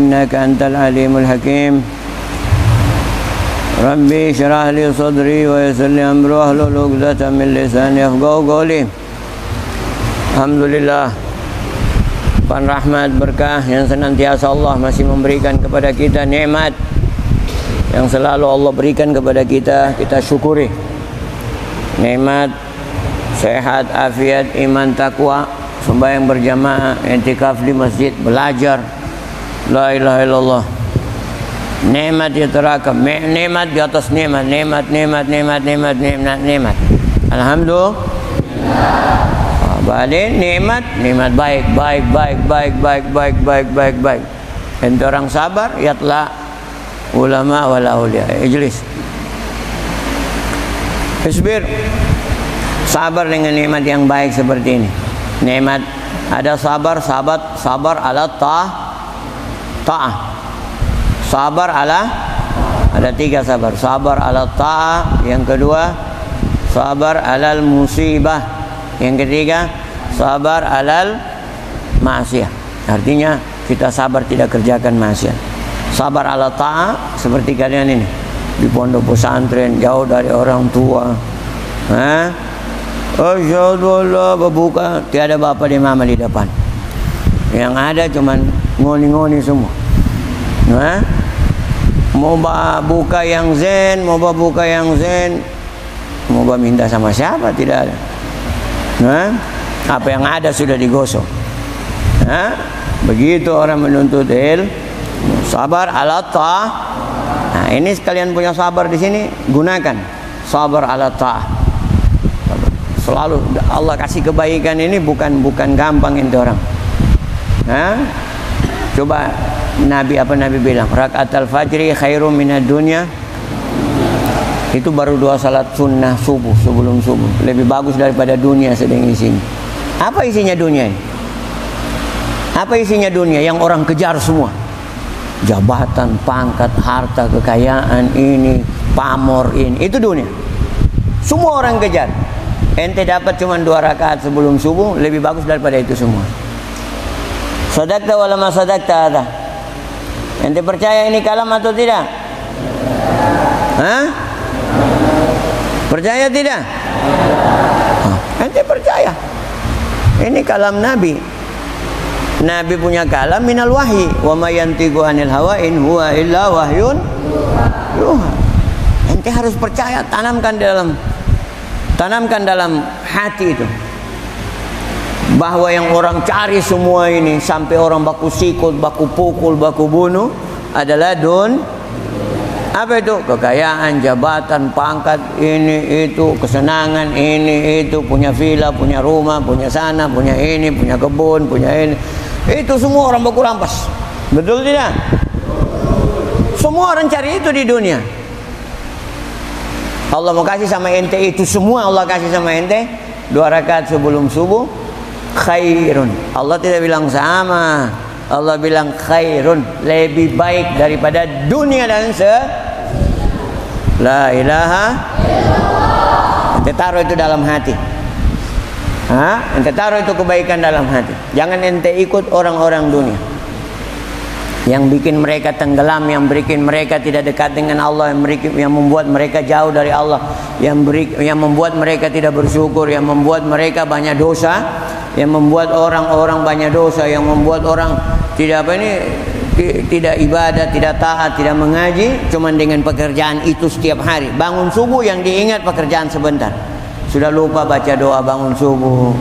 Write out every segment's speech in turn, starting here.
إنك أنت العليم الحكيم ربي اشرح لي صدري ويسر لي أمري واحلل عقدة من لساني يفقهوا قولي. Alhamdulillah, rahmat berkah yang senantiasa Allah masih memberikan kepada kita, nikmat yang selalu Allah berikan kepada kita, kita syukuri. Nikmat sehat, afiat, iman, takwa, sembahyang berjamaah, i'tikaf di masjid, belajar la ilaha illallah. Nikmat yatarakab, nikmat di atas nikmat, nikmat. Alhamdulillah. Balik nikmat baik. Ente orang sabar, yatla ulama wal aulia. Ijlis. Isbir. Sabar dengan nikmat yang baik seperti ini. Nikmat ada sabar ala ta'ah. Sabar ala ada 3 sabar. Sabar ala ta'ah, yang kedua sabar alal musibah, yang ketiga sabar alal maksiat. Artinya kita sabar tidak kerjakan maksiat. Sabar ala ta'ah seperti kalian ini di pondok pesantren, jauh dari orang tua. Asyhadu an la berbuka, tiada bapak dan mama di depan. Yang ada cuman ngoni-ngoni semua. Mau buka yang zen, mau minta sama siapa, tidak ada. Apa yang ada sudah digosok. Begitu orang menuntut ilmu, sabar ala ta'ah. Nah, ini sekalian punya sabar di sini, gunakan sabar ala ta'ah. Selalu Allah kasih kebaikan ini bukan gampang itu orang. Coba Nabi bilang, rakaatul fajri khairum minad dunya. Itu baru 2 salat sunnah subuh sebelum subuh, lebih bagus daripada dunia sedang isinya. Apa isinya dunia ini? Apa isinya dunia yang orang kejar semua? Jabatan, pangkat, harta, kekayaan, ini, pamor ini. Itu dunia. Semua orang kejar. Ente dapat cuma 2 rakaat sebelum subuh, lebih bagus daripada itu semua. Sadaqta wala ma sadaqta ada. Ente percaya ini kalam atau tidak? Percaya tidak? Ente percaya? Ini kalam Nabi. Nabi punya kalam minal wahyi. Wa ma yantiqu anil hawa in huwa illa wahyun yuha. Ente harus percaya, tanamkan dalam hati itu. Bahwa yang orang cari semua ini, sampai orang baku sikut, baku pukul, baku bunuh, adalah apa itu? Kekayaan, jabatan, pangkat, ini, itu, kesenangan, ini, itu, punya villa, punya rumah, punya sana, punya ini, punya kebun, punya ini. Itu semua orang baku rampas. Betul tidak? Semua orang cari itu di dunia. Allah mau kasih sama ente itu semua, Allah kasih sama ente 2 rakaat sebelum subuh, khairun. Allah tidak bilang sama, Allah bilang khairun, lebih baik daripada dunia dan la ilaha illallah. Ente taruh itu dalam hati. Ente taruh itu kebaikan dalam hati. Jangan ente ikut orang-orang dunia yang bikin mereka tenggelam, yang bikin mereka tidak dekat dengan Allah, yang membuat mereka jauh dari Allah, yang membuat mereka tidak bersyukur, yang membuat mereka banyak dosa, yang membuat orang-orang banyak dosa, yang membuat orang tidak tidak ibadah, tidak taat, tidak mengaji, cuman dengan pekerjaan itu setiap hari. Bangun subuh yang diingat pekerjaan sebentar. Sudah lupa baca doa bangun subuh.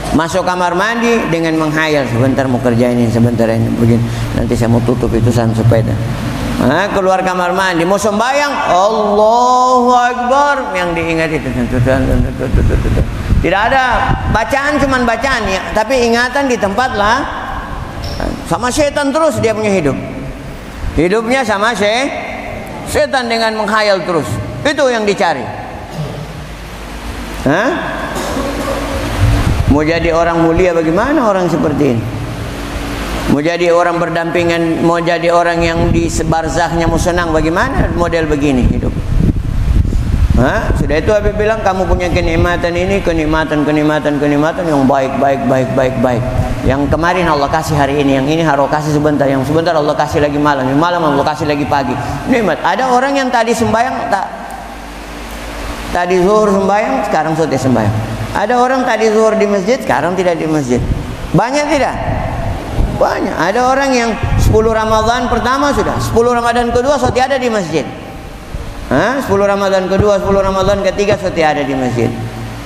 Masuk kamar mandi dengan menghayal, sebentar mau kerjain ini, sebentar ini begini. Nanti saya mau tutup itu san sepeda. Keluar kamar mandi mau sembahyang, Allahu Akbar, yang diingat itu. Tidak ada bacaan, cuman bacaan ya, tapi ingatan di tempat lah. Sama setan terus dia punya hidup. Hidupnya sama setan dengan menghayal terus. Itu yang dicari. Mau jadi orang mulia bagaimana orang seperti ini? Mau jadi orang berdampingan, mau jadi orang yang di barzahnya mau senang bagaimana model begini hidup? Sudah itu Habib bilang kamu punya kenikmatan ini, kenikmatan yang baik. Yang kemarin Allah kasih hari ini, yang ini Allah kasih sebentar, yang sebentar Allah kasih lagi malam, yang malam Allah kasih lagi pagi. Nikmat. Ada orang yang tadi sembahyang, tadi zuhur sembahyang, sekarang sudah sembahyang. Ada orang tadi zuhur di masjid, sekarang tidak di masjid. Banyak tidak? Banyak. Ada orang yang 10 Ramadan pertama sudah, 10 Ramadan kedua sudah ada di masjid. 10 Ramadan kedua, 10 Ramadan ketiga sudah ada di masjid.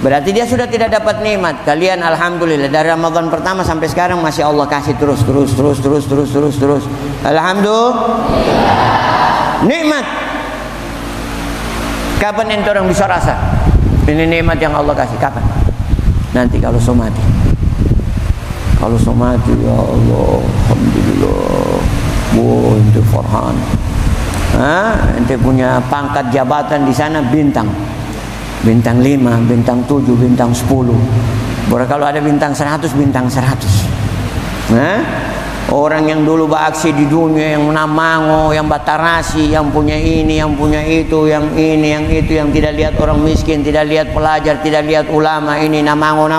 Berarti dia sudah tidak dapat nikmat. Kalian alhamdulillah dari Ramadan pertama sampai sekarang masih Allah kasih terus. Alhamdulillah. Nikmat. Kapan ente orang bisa rasa ini nikmat yang Allah kasih? Kapan? Nanti kalau so mati. Kalau so mati, ya Allah, alhamdulillah. Wow, ente farhan. Ente punya pangkat jabatan di sana bintang. Bintang 5, bintang 7, bintang 10. Baru kalau ada bintang 100, bintang 100. Orang yang dulu beraksi di dunia, yang namango, yang batarasi, yang punya ini, yang punya itu, yang ini, yang itu, yang tidak lihat orang miskin, tidak lihat pelajar, tidak lihat ulama, ini namango.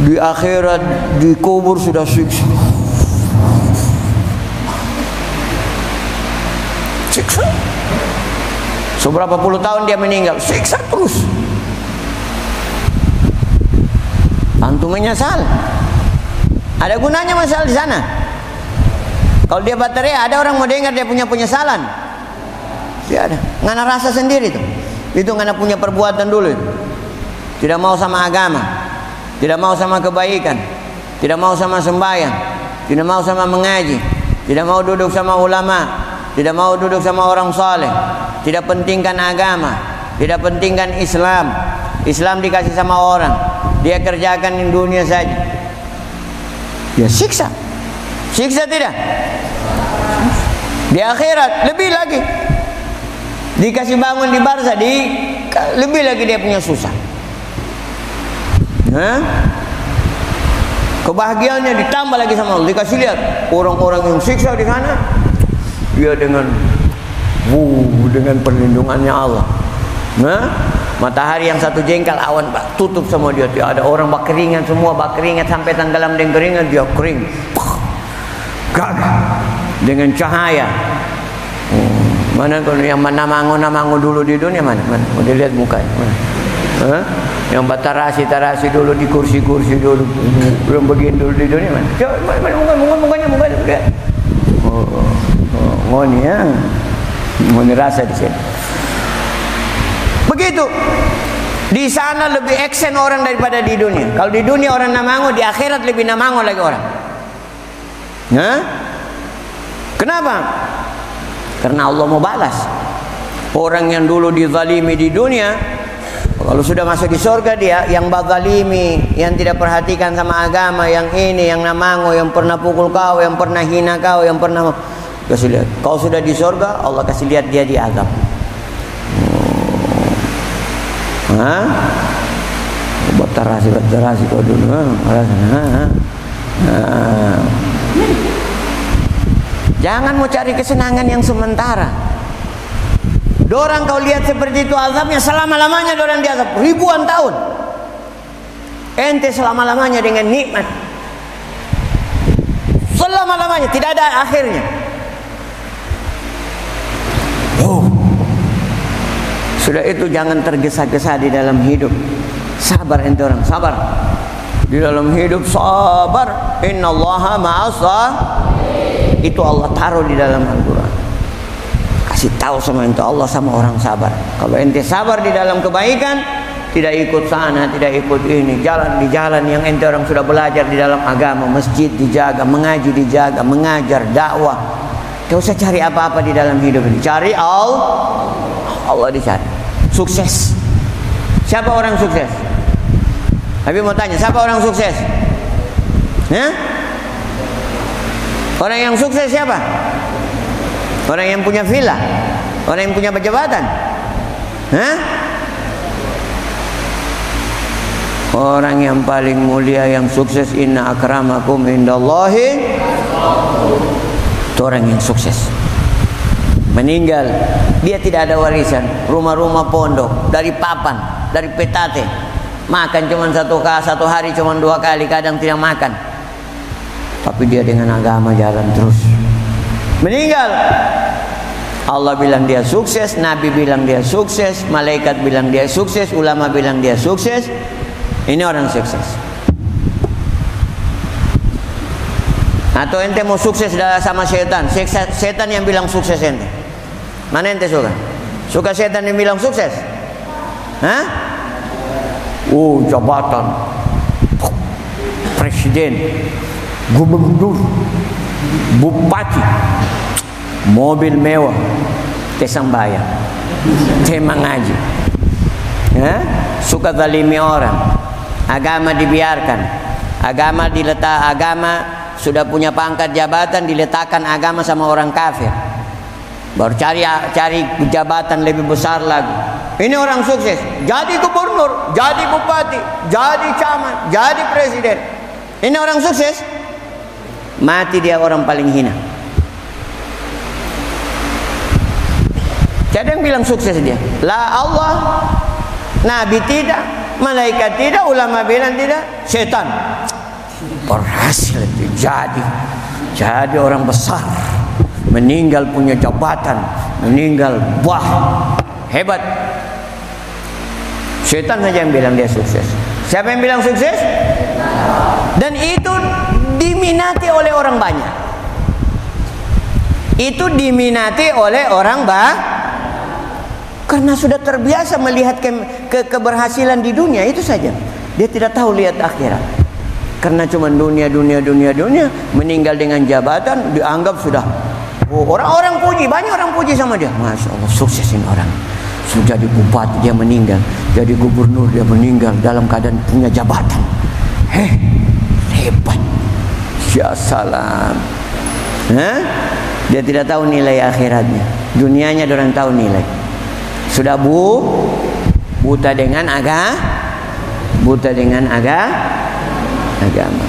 Di akhirat, di kubur sudah siksa. Seberapa puluh tahun dia meninggal, siksa terus. Antum menyesal. Ada gunanya masalah di sana? Kalau dia baterai, ada orang mau dengar dia punya penyesalan? Tidak ada. Ngana rasa sendiri tuh. Itu ngana punya perbuatan dulu itu. Tidak mau sama agama, tidak mau sama kebaikan, tidak mau sama sembahyang, tidak mau sama mengaji, tidak mau duduk sama ulama, tidak mau duduk sama orang saleh. Tidak pentingkan agama, tidak pentingkan Islam. Islam dikasih sama orang, dia kerjakan di dunia saja. Ya siksa. Siksa tidak? Di akhirat lebih lagi. Dikasih bangun di barzah, lebih lagi dia punya susah. Kebahagiaannya ditambah lagi sama Allah. Dikasih lihat orang-orang yang siksa di sana, dia dengan perlindungannya Allah. Matahari yang 1 jengkal awan tutup sama dia. Ada orang bakeringat semua, bakeringat sampai tenggelam dengan keringat, dia kering. Gagah dengan cahaya. Mana kalau yang namango dulu di dunia mana? Mau dilihat mukanya mana? Yang batarasi dulu di kursi dulu, belum begini dulu di dunia mana? Coba mukanya. Ngoni ya. Mau rasa di sini. Begitu. Di sana lebih eksen orang daripada di dunia. Kalau di dunia orang namango, di akhirat lebih namango lagi orang. Kenapa? Karena Allah mau balas. Orang yang dulu dizalimi di dunia, kalau sudah masuk di surga dia yang bazalimi, yang tidak perhatikan sama agama, yang ini, yang namango, yang pernah pukul kau, yang pernah hina kau, yang pernah kasih lihat. Kau sudah di surga, Allah kasih lihat dia di azab. Batarasi kau dulu. Jangan mau cari kesenangan yang sementara. Dorang kau lihat seperti itu azabnya, selama-lamanya dorang di azab ribuan tahun. Ente selama-lamanya dengan nikmat. Selama-lamanya tidak ada akhirnya. Sudah itu jangan tergesa-gesa di dalam hidup. Sabar ente orang, sabar. Di dalam hidup sabar. Innallaha ma'asa. Itu Allah taruh di dalam Al-Quran. Kasih tahu sama ente, Allah sama orang sabar. Kalau ente sabar di dalam kebaikan, tidak ikut sana, tidak ikut ini, jalan di jalan yang ente orang sudah belajar di dalam agama, masjid dijaga, mengaji dijaga, mengajar, dakwah. Tidak usah cari apa-apa di dalam hidup ini. Cari Allah dicari. Sukses. Siapa orang sukses? Habis mau tanya, siapa orang sukses? Orang yang sukses siapa? Orang yang punya villa, orang yang punya jabatan. Orang yang paling mulia yang sukses, inna akramakum indallahi, itu orang yang sukses. Meninggal, dia tidak ada warisan, rumah-rumah pondok, dari papan, dari petate, Makan cuma satu hari cuma 2 kali, kadang tidak makan. Tapi dia dengan agama jalan terus. Meninggal. Allah bilang dia sukses, Nabi bilang dia sukses, malaikat bilang dia sukses, ulama bilang dia sukses. Ini orang sukses. Atau ente mau sukses sama setan? Setan yang bilang sukses ente. Mana ente suka? Suka setan yang bilang sukses? Hah? Jabatan, presiden, gubernur, bupati, mobil mewah, kesambaya, mengaji, suka zalimi orang, agama dibiarkan, agama sudah punya pangkat jabatan, diletakkan agama sama orang kafir, baru cari jabatan lebih besar lagi. Ini orang sukses, jadi gubernur, jadi bupati, jadi camat, jadi presiden. Ini orang sukses. Mati dia orang paling hina. Ada yang bilang sukses dia. La Allah, Nabi tidak, malaikat tidak, ulama bilang tidak, setan. Berhasil itu jadi orang besar, meninggal punya jabatan, meninggal hebat. Setan saja yang bilang dia sukses. Siapa yang bilang sukses? Dan itu diminati oleh orang banyak. Itu diminati oleh orang karena sudah terbiasa melihat keberhasilan di dunia itu saja. Dia tidak tahu lihat akhirat. Karena cuma dunia, meninggal dengan jabatan dianggap sudah. Orang-orang puji, banyak orang puji sama dia. Masya Allah, sukses ini orang. Sudah jadi bupati dia meninggal, jadi gubernur dia meninggal dalam keadaan punya jabatan. Hebat. Ya salam. Dia tidak tahu nilai akhiratnya. Dunianya dia orang tahu nilai. Sudah buta dengan agama.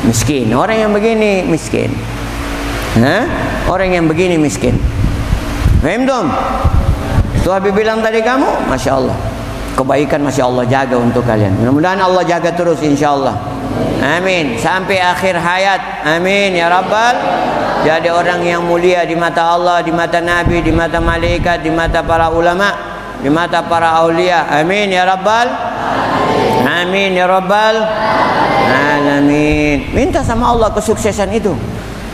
Miskin. Orang yang begini miskin. Orang yang begini miskin. Paham dong? Itu Habib bilang tadi kamu, Masya Allah. Kebaikan Masya Allah jaga untuk kalian. Mudah-mudahan Allah jaga terus insya Allah. Amin. Sampai akhir hayat. Amin ya Rabbal. Jadi orang yang mulia di mata Allah, di mata Nabi, di mata malaikat, di mata para ulama, di mata para aulia. Amin ya Rabbal. Amin ya Rabbal alamin. Minta sama Allah kesuksesan itu.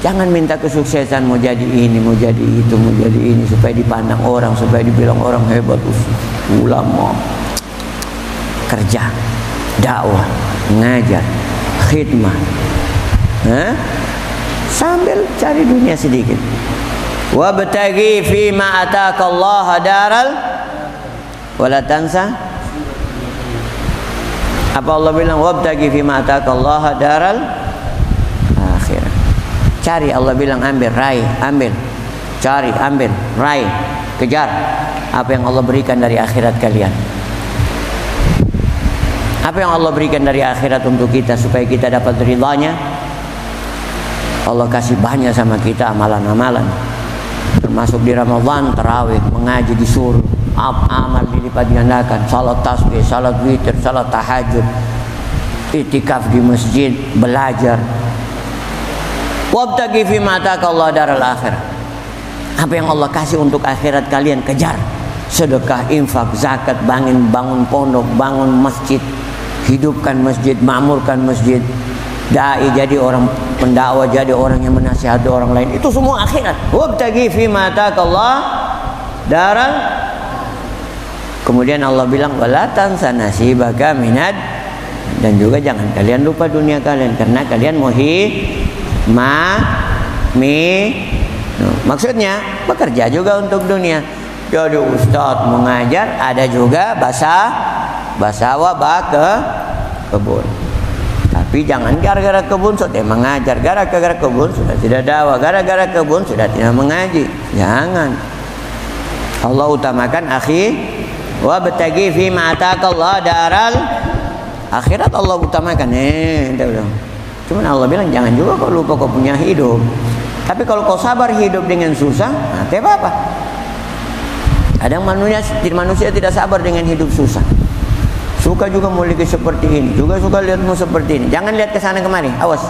Jangan minta kesuksesan mau jadi ini, mau jadi itu, mau jadi ini supaya dipandang orang, supaya dibilang orang hebat. Ulama, kerja, dakwah, ngajar, khidmah, sambil cari dunia sedikit. Wabtaghi fima ataka Allah daral wala tansa. Apa Allah bilang? Wabtaghi fima ataka Allah daral akhirah. Cari, Allah bilang ambil, raih, ambil, cari, ambil, raih, kejar apa yang Allah berikan dari akhirat kalian. Apa yang Allah berikan dari akhirat untuk kita supaya kita dapat ridhanya? Allah kasih banyak sama kita amalan-amalan. Termasuk di Ramadan tarawih, mengaji disuruh, amal dilipat gandakan, salat tasbih, salat witir, salat tahajud, iktikaf di masjid, belajar. Wabtaghi fima ataka Allah daral akhirah. Apa yang Allah kasih untuk akhirat kalian kejar. Sedekah, infak, zakat, bangun pondok, bangun masjid, hidupkan masjid, makmurkan masjid, dai jadi orang pendakwah, jadi orang yang menasihati orang lain. Itu semua akhirat. Wabtaghi fima ataka Allah daral. Kemudian Allah bilang wala tansa nasibaka minad, dan juga jangan kalian lupa dunia kalian karena kalian maksudnya bekerja juga untuk dunia. Jadi ustaz mengajar, ada juga basawa ke kebun. Tapi jangan gara-gara kebun sudah mengajar, gara-gara kebun sudah tidak dakwah, gara-gara kebun sudah tidak mengaji. Jangan. Allah utamakan akhi, wabtaghi fima ataka Allah daral akhirat. Allah utamakan. Cuman Allah bilang jangan juga kau lupa kau punya hidup. Tapi kalau kau sabar hidup dengan susah, tidak apa-apa. Kadang manusia tidak sabar dengan hidup susah. suka juga mau lihat seperti ini, juga suka lihatmu seperti ini. Jangan lihat ke sana kemari, awas.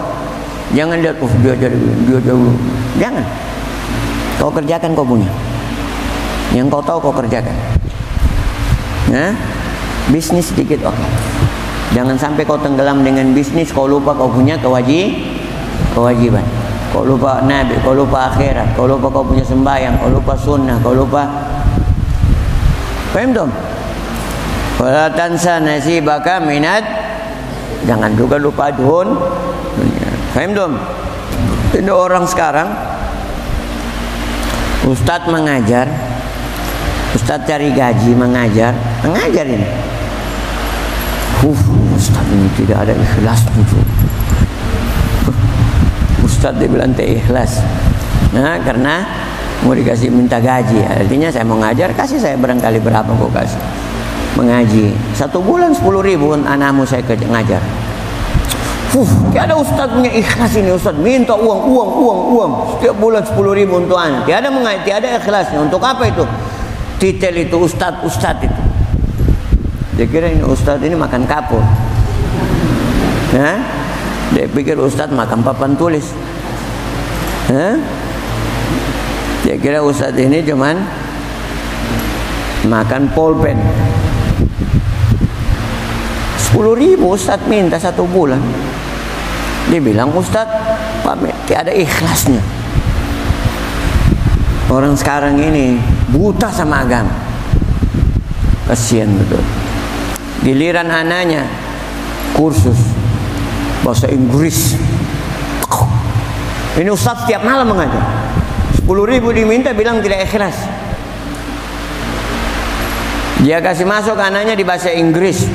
Jangan lihat, dia jauh. Jangan. Kau kerjakan kau punya. Yang kau tahu kau kerjakan. Bisnis sedikit oke. Jangan sampai kau tenggelam dengan bisnis, kau lupa kau punya kewajiban. Kau lupa Nabi, kau lupa akhirat, kau lupa kau punya sembahyang, kau lupa sunnah, kau lupa. Paham dong? Wala tansa nasibaka minad. Jangan juga lupa dunia. Paham dong? Ini orang sekarang ustadz mengajar, ustadz cari gaji mengajar ini. Ustadz ini tidak ada ikhlas tuh. Ustadz dia bilang tak ikhlas. Karena mau dikasih minta gaji. Artinya saya mau ngajar, kasih saya barangkali berapa kau kasih. Mengaji 1 bulan 10.000 anakmu saya ngajar. Tiada ustadz punya ikhlas ini. Ustadz minta uang. Setiap bulan 10.000 untuk anak. Tiada ikhlasnya. Untuk apa itu? Titel itu ustadz itu. Dia kira ini ustadz ini makan kapur. Dia pikir ustadz makan papan tulis. Dia kira ustadz ini cuman makan pulpen. 10.000 ustadz minta 1 bulan. Dia bilang ustadz tidak ada ikhlasnya. Orang sekarang ini buta sama agama. Kasihan betul. Giliran anaknya kursus bahasa Inggris. Ini ustadz setiap malam mengajar. 10.000 diminta, bilang tidak ikhlas. Dia kasih masuk anaknya di bahasa Inggris.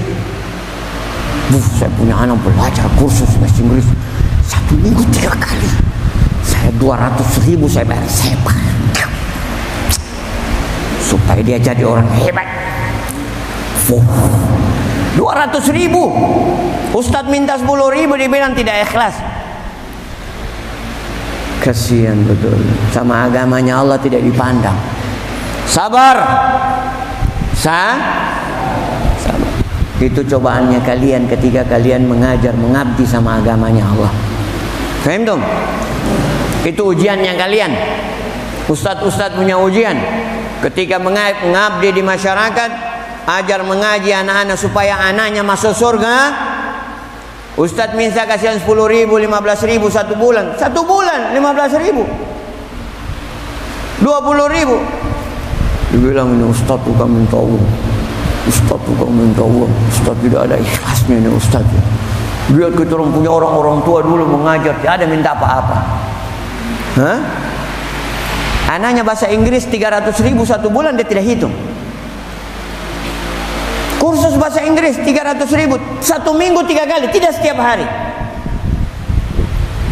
Saya punya anak belajar kursus bahasa Inggris 1 minggu 3 kali. Saya 200.000 saya bayar. Saya bayar supaya dia jadi orang hebat. 200.000. Ustadz minta 10.000, dibilang tidak ikhlas. Kasihan betul. Sama agamanya Allah tidak dipandang. Sabar. Sabar. Itu cobaannya kalian ketika kalian mengajar, mengabdi sama agamanya Allah. Faham dong? Itu ujiannya kalian. Ustadz punya ujian. Ketika mengabdi di masyarakat, ajar mengaji anak-anak supaya anaknya masuk surga. Ustadz minta kasihan 10.000, 15.000 1 bulan. 1 bulan 15.000, 20.000. Dibilang ini ustadz bukan minta uang. Ustadz bukan minta uang. Ustadz tidak ada ikhlasnya ini ustadz. Lihat kita orang punya orang tua dulu mengajar, tidak ada minta apa-apa. Anaknya bahasa Inggris 300.000 1 bulan, dia tidak hitung. Kursus bahasa Inggris 300.000 1 minggu 3 kali, tidak setiap hari.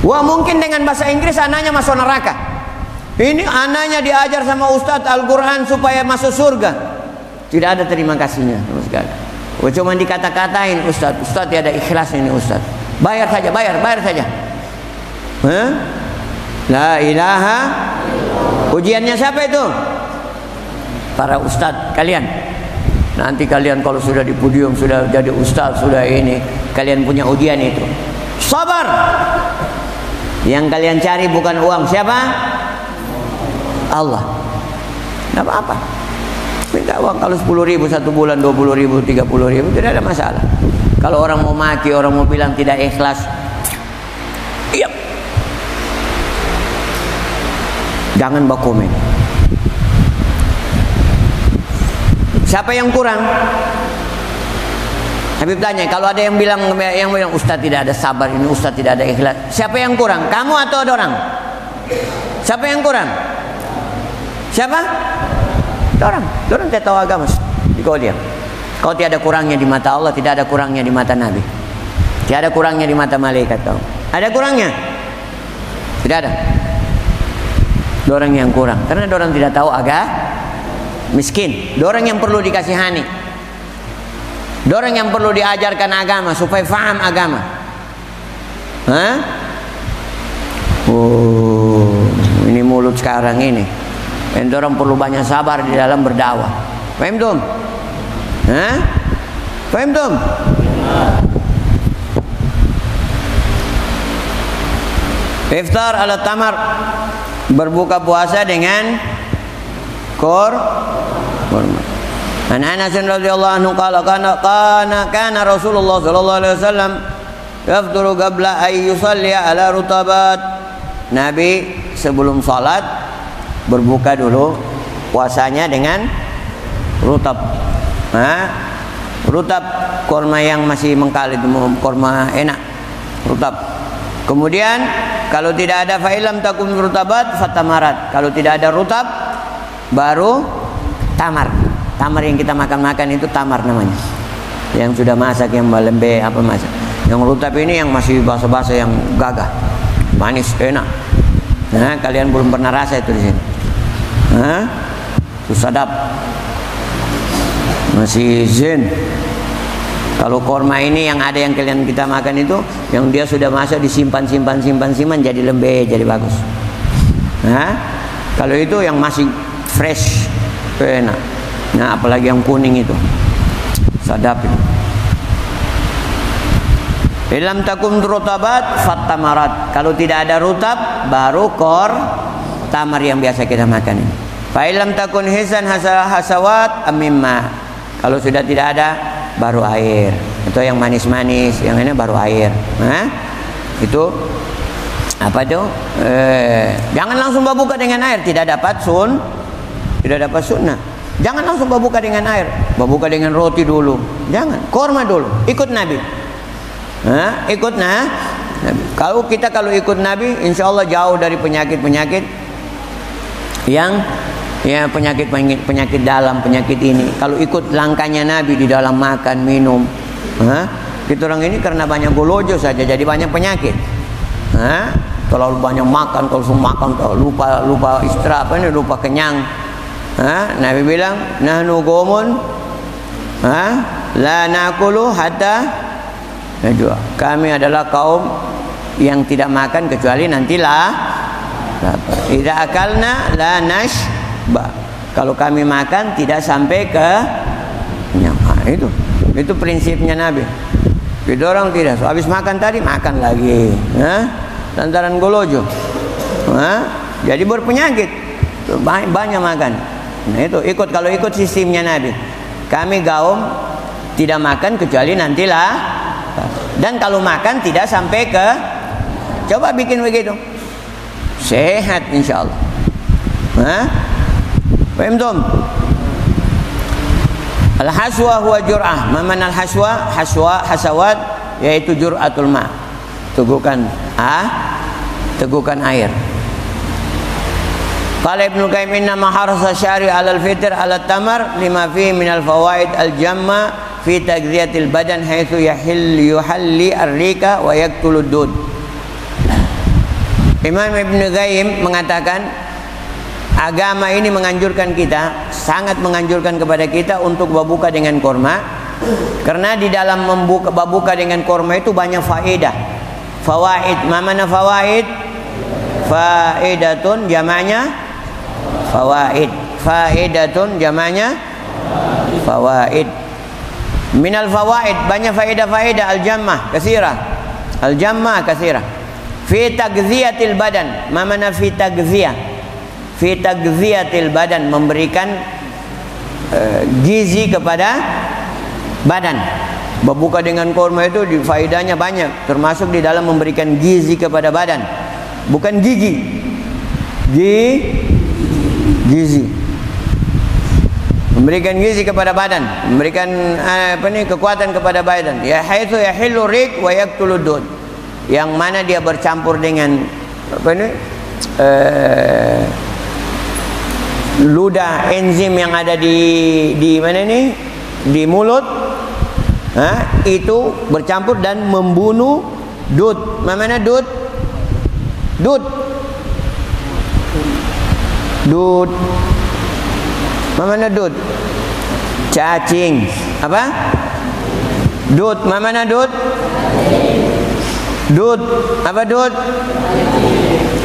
Wah, mungkin dengan bahasa Inggris anaknya masuk neraka. Ini anaknya diajar sama ustadz Al-Quran supaya masuk surga. Tidak ada terima kasihnya sama sekali. Cuma dikata-katain ustadz tidak ada ikhlas ini ustadz. Bayar saja. La ilaha. Ujiannya siapa itu? Para ustadz kalian. Nanti kalian kalau sudah di podium, sudah jadi ustaz, sudah ini, kalian punya ujian itu. Sabar. Yang kalian cari bukan uang, siapa? Allah. Tidak apa-apa. Minta uang kalau 10.000 1 bulan, 20.000, 30.000, tidak ada masalah. Kalau orang mau maki, orang mau bilang tidak ikhlas, iya. Jangan berkomen. Siapa yang kurang? Habib tanya, kalau ada yang bilang ustaz tidak ada sabar, ini ustaz tidak ada ikhlas, siapa yang kurang? Kamu atau ada orang? Siapa yang kurang? Siapa? Orang tidak tahu agama. Kau diam. Kau tiada kurangnya di mata Allah, tidak ada kurangnya di mata Nabi, tidak ada kurangnya di mata malaikat. Kau ada kurangnya? Tidak ada. Orang yang kurang karena orang tidak tahu agama. Miskin, orang yang perlu dikasihani, orang yang perlu diajarkan agama supaya faham agama. Ini mulut sekarang ini. Orang perlu banyak sabar di dalam berdakwah. Paham dong? Paham tum? Iftar ala tamar, berbuka puasa dengan kurma. An Anas radhiyallahu anhu qala kana Rasulullah sallallahu alaihi wasallam yafturu qabla ay yusalli ala rutabat. Nabi sebelum salat berbuka dulu puasanya dengan rutab. Rutab kurma yang masih mengkal itu, kurma enak, rutab. Kemudian kalau tidak ada fa'ilam takum rutabat fatamarat. Kalau tidak ada rutab baru tamar. Tamar yang kita makan-makan itu tamar namanya. Yang sudah masak, yang lembe apa masak. Yang rutab ini yang masih basah-basah, yang gagah, manis, enak. Nah, kalian belum pernah rasa itu di sini. Itu sadap. Masih zen. Kalau korma ini yang ada yang kalian kita makan itu, yang dia sudah masak disimpan jadi lembe, jadi bagus. Kalau itu yang masih fresh, enak. Nah, apalagi yang kuning itu, sadap itu. Ilam takum rutabat fatamarat. Kalau tidak ada rutab baru tamar yang biasa kita makan ini. Fa ilam takun hisan hasawat amimma. Kalau sudah tidak ada baru air. Itu yang manis-manis, yang ini baru air. Itu apa itu? Jangan langsung berbuka dengan air, tidak dapat sunnah. Jangan langsung berbuka dengan air, berbuka dengan roti dulu. Jangan, korma dulu. Ikut Nabi. Ikut Nabi. Kalau ikut Nabi, insya Allah jauh dari penyakit-penyakit yang penyakit dalam, penyakit ini. Kalau ikut langkahnya Nabi di dalam makan, minum, kita orang ini karena banyak golojo saja jadi banyak penyakit. Terlalu banyak makan, kalau makan lupa istirahat, lupa kenyang. Nabi bilang, nahnu gomun, la nakulu hatta najua. Kami adalah kaum yang tidak makan kecuali nantilah lapar. Idza akalna la nashba. Kalau kami makan tidak sampai ke kenyang. Itu prinsipnya Nabi. Kita orang tidak. So, habis makan tadi makan lagi. Lantaran golojo. Jadi berpenyakit. Banyak makan. Nah, itu kalau ikut sistemnya Nabi. Kami kaum tidak makan kecuali nantilah. Dan kalau makan tidak sampai ke, coba bikin begitu, sehat insyaallah. Paham tum? Al-haswa huwa jur'ah. Mana hasawat yaitu jur'atul ma. Tegukan air. Qala Ibnu Qayyim inna ma harasa syari' 'ala al-fitr 'ala tamar lima fihi min al-fawaid al-jamma fi tagziyatil badan haitsu yuhalli ar-rika wa yaqtulu dud. Imam Ibnu Qayyim mengatakan agama ini menganjurkan kita, sangat menganjurkan kepada kita untuk berbuka dengan kurma, karena di dalam berbuka dengan kurma itu banyak faedah. Fawaid, mana fawaid? Faedatun jamaknya fawaid. Faedatun jamaknya fawaid. Minal fawaid, banyak faedah-faedah al-jammah katsirah. Al-jammah katsirah. Fi tagziyatil badan. Mana fi tagziyah? Fi tagziyatil badan, memberikan gizi kepada badan. Berbuka dengan kurma itu faedahnya banyak, termasuk di dalam memberikan gizi kepada badan. Bukan gigi. Gizi. Memberikan gizi kepada badan, memberikan kekuatan kepada badan. Ya haitsu yahillu rik wa yaqtulu dud. Yang mana dia bercampur dengan ludah, enzim yang ada di mana ini? Di mulut. Itu bercampur dan membunuh dud. Mana dud? Dud. Mana dud? Cacing. Apa? Dud. Mana dud? Dud. Apa dud?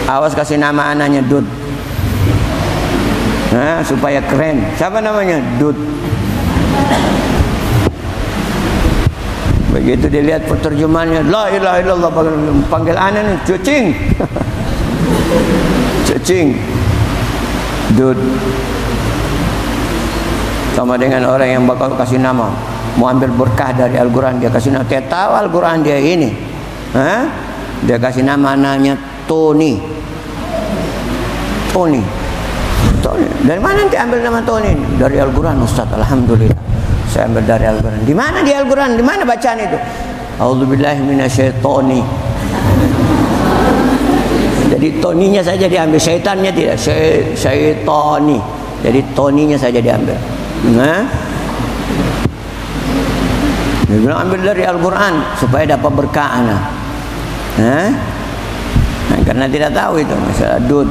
Awas kasih nama anaknya Dud. Supaya keren. Siapa namanya? Dud. Begitu dilihat penerjemahnya, la ilaha illallah, panggil anak nih, cacing. Cacing. Dud. Sama dengan orang yang bakal kasih nama, mau ambil berkah dari Al-Quran, dia kasih nama, dia tahu Al-Quran dia ini. Hah? Dia kasih nama anaknya Tony. Tony. Tony. Dari mana nanti ambil nama Tony? Dari Al-Quran, Ustaz. Alhamdulillah. Saya ambil dari Al-Quran. Di mana di Al-Quran? Di mana bacaan itu? A'udzubillahi minasyaitonir. Jadi Toninya saja diambil, syaitannya tidak. Syaitoni. Jadi Toninya saja diambil. Nah, dia bilang ambil dari Al-Quran supaya dapat berkah anak. Nah, karena tidak tahu itu masalah dud.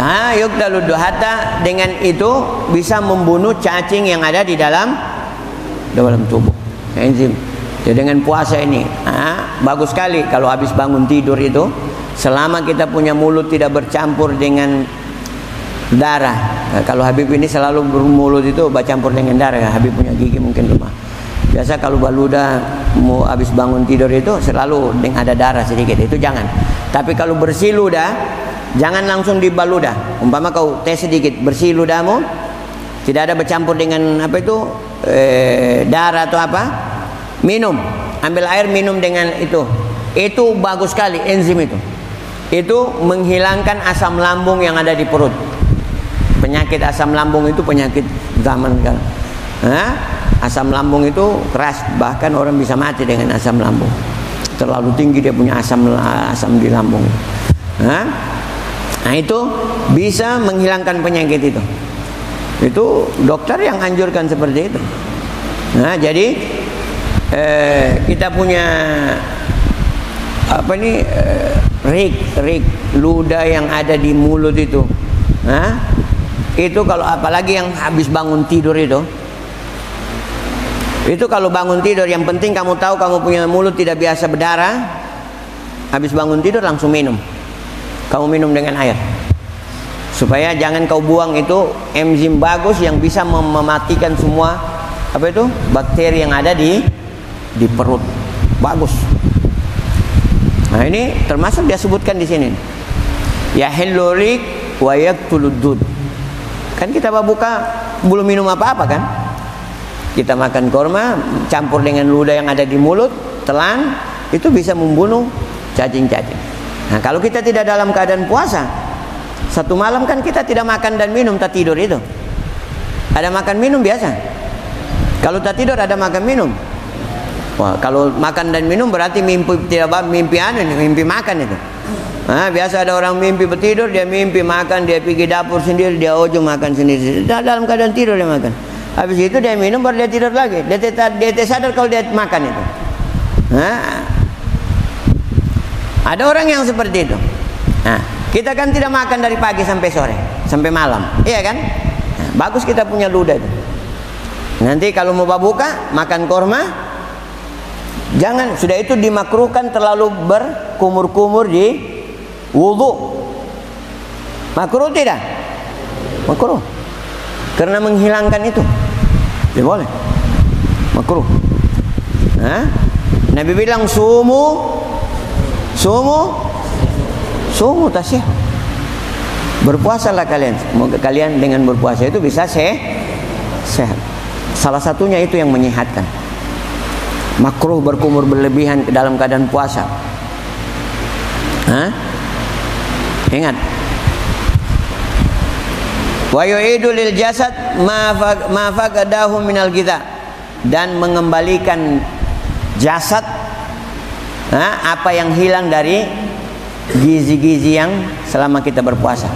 Nah, yuktalu duhata, dengan itu bisa membunuh cacing yang ada di dalam tubuh. Enzim. Jadi dengan puasa ini, bagus sekali kalau habis bangun tidur itu, selama kita punya mulut tidak bercampur dengan darah. Nah, kalau Habib ini selalu bermulut itu bercampur dengan darah. Habib punya gigi mungkin lemah. Biasa kalau baluda mau habis bangun tidur itu selalu ada darah sedikit. Itu jangan. Tapi kalau bersih ludah, jangan langsung di baluda. Umpama kau tes sedikit, bersih ludahmu, tidak ada bercampur dengan apa itu darah atau apa, minum. Ambil air, minum dengan itu. Itu bagus sekali enzim itu. Itu menghilangkan asam lambung yang ada di perut. Penyakit asam lambung itu penyakit zaman sekarang. Asam lambung itu keras, bahkan orang bisa mati dengan asam lambung. Terlalu tinggi dia punya asam di lambung. Nah itu bisa menghilangkan penyakit itu. Itu dokter yang anjurkan seperti itu. Nah jadi kita punya apa nih rik ludah yang ada di mulut itu. Itu kalau apalagi yang habis bangun tidur itu kalau bangun tidur, yang penting kamu tahu kamu punya mulut tidak biasa berdarah. Habis bangun tidur langsung minum. Kamu minum dengan air. Supaya jangan kau buang itu enzim bagus yang bisa mematikan semua apa itu bakteri yang ada di perut. Bagus. Nah ini termasuk dia sebutkan di sini. Yahillu rik wa yaqtulud dud. Kan kita buka belum minum apa-apa kan? Kita makan korma campur dengan ludah yang ada di mulut, telan, itu bisa membunuh cacing-cacing. Nah, kalau kita tidak dalam keadaan puasa, satu malam kan kita tidak makan dan minum, tak tidur itu. Ada makan minum biasa. Kalau tak tidur ada makan minum. Wah, kalau makan dan minum berarti mimpi mimpi makan itu. Biasa ada orang mimpi bertidur, dia mimpi makan, dia pergi dapur sendiri, dia ujung makan sendiri. Dalam keadaan tidur dia makan. Habis itu dia minum baru dia tidur lagi. Dia sadar kalau dia makan itu. Ada orang yang seperti itu. Kita kan tidak makan dari pagi sampai sore, sampai malam, iya kan? Bagus kita punya ludah itu. Nanti kalau mau buka makan korma, jangan, sudah itu dimakruhkan terlalu berkumur-kumur di wudu. Makruh tidak? Makruh. Karena menghilangkan itu. Tidak boleh. Makruh. Nabi bilang sumu tasih. Berpuasalah kalian. Semoga kalian dengan berpuasa itu bisa sehat. Salah satunya itu yang menyehatkan. Makruh berkumur berlebihan dalam keadaan puasa. Ingat. Wa yu'idu lil jasad ma faqadahu minal ghidha, dan mengembalikan jasad apa yang hilang dari gizi-gizi yang selama kita berpuasa.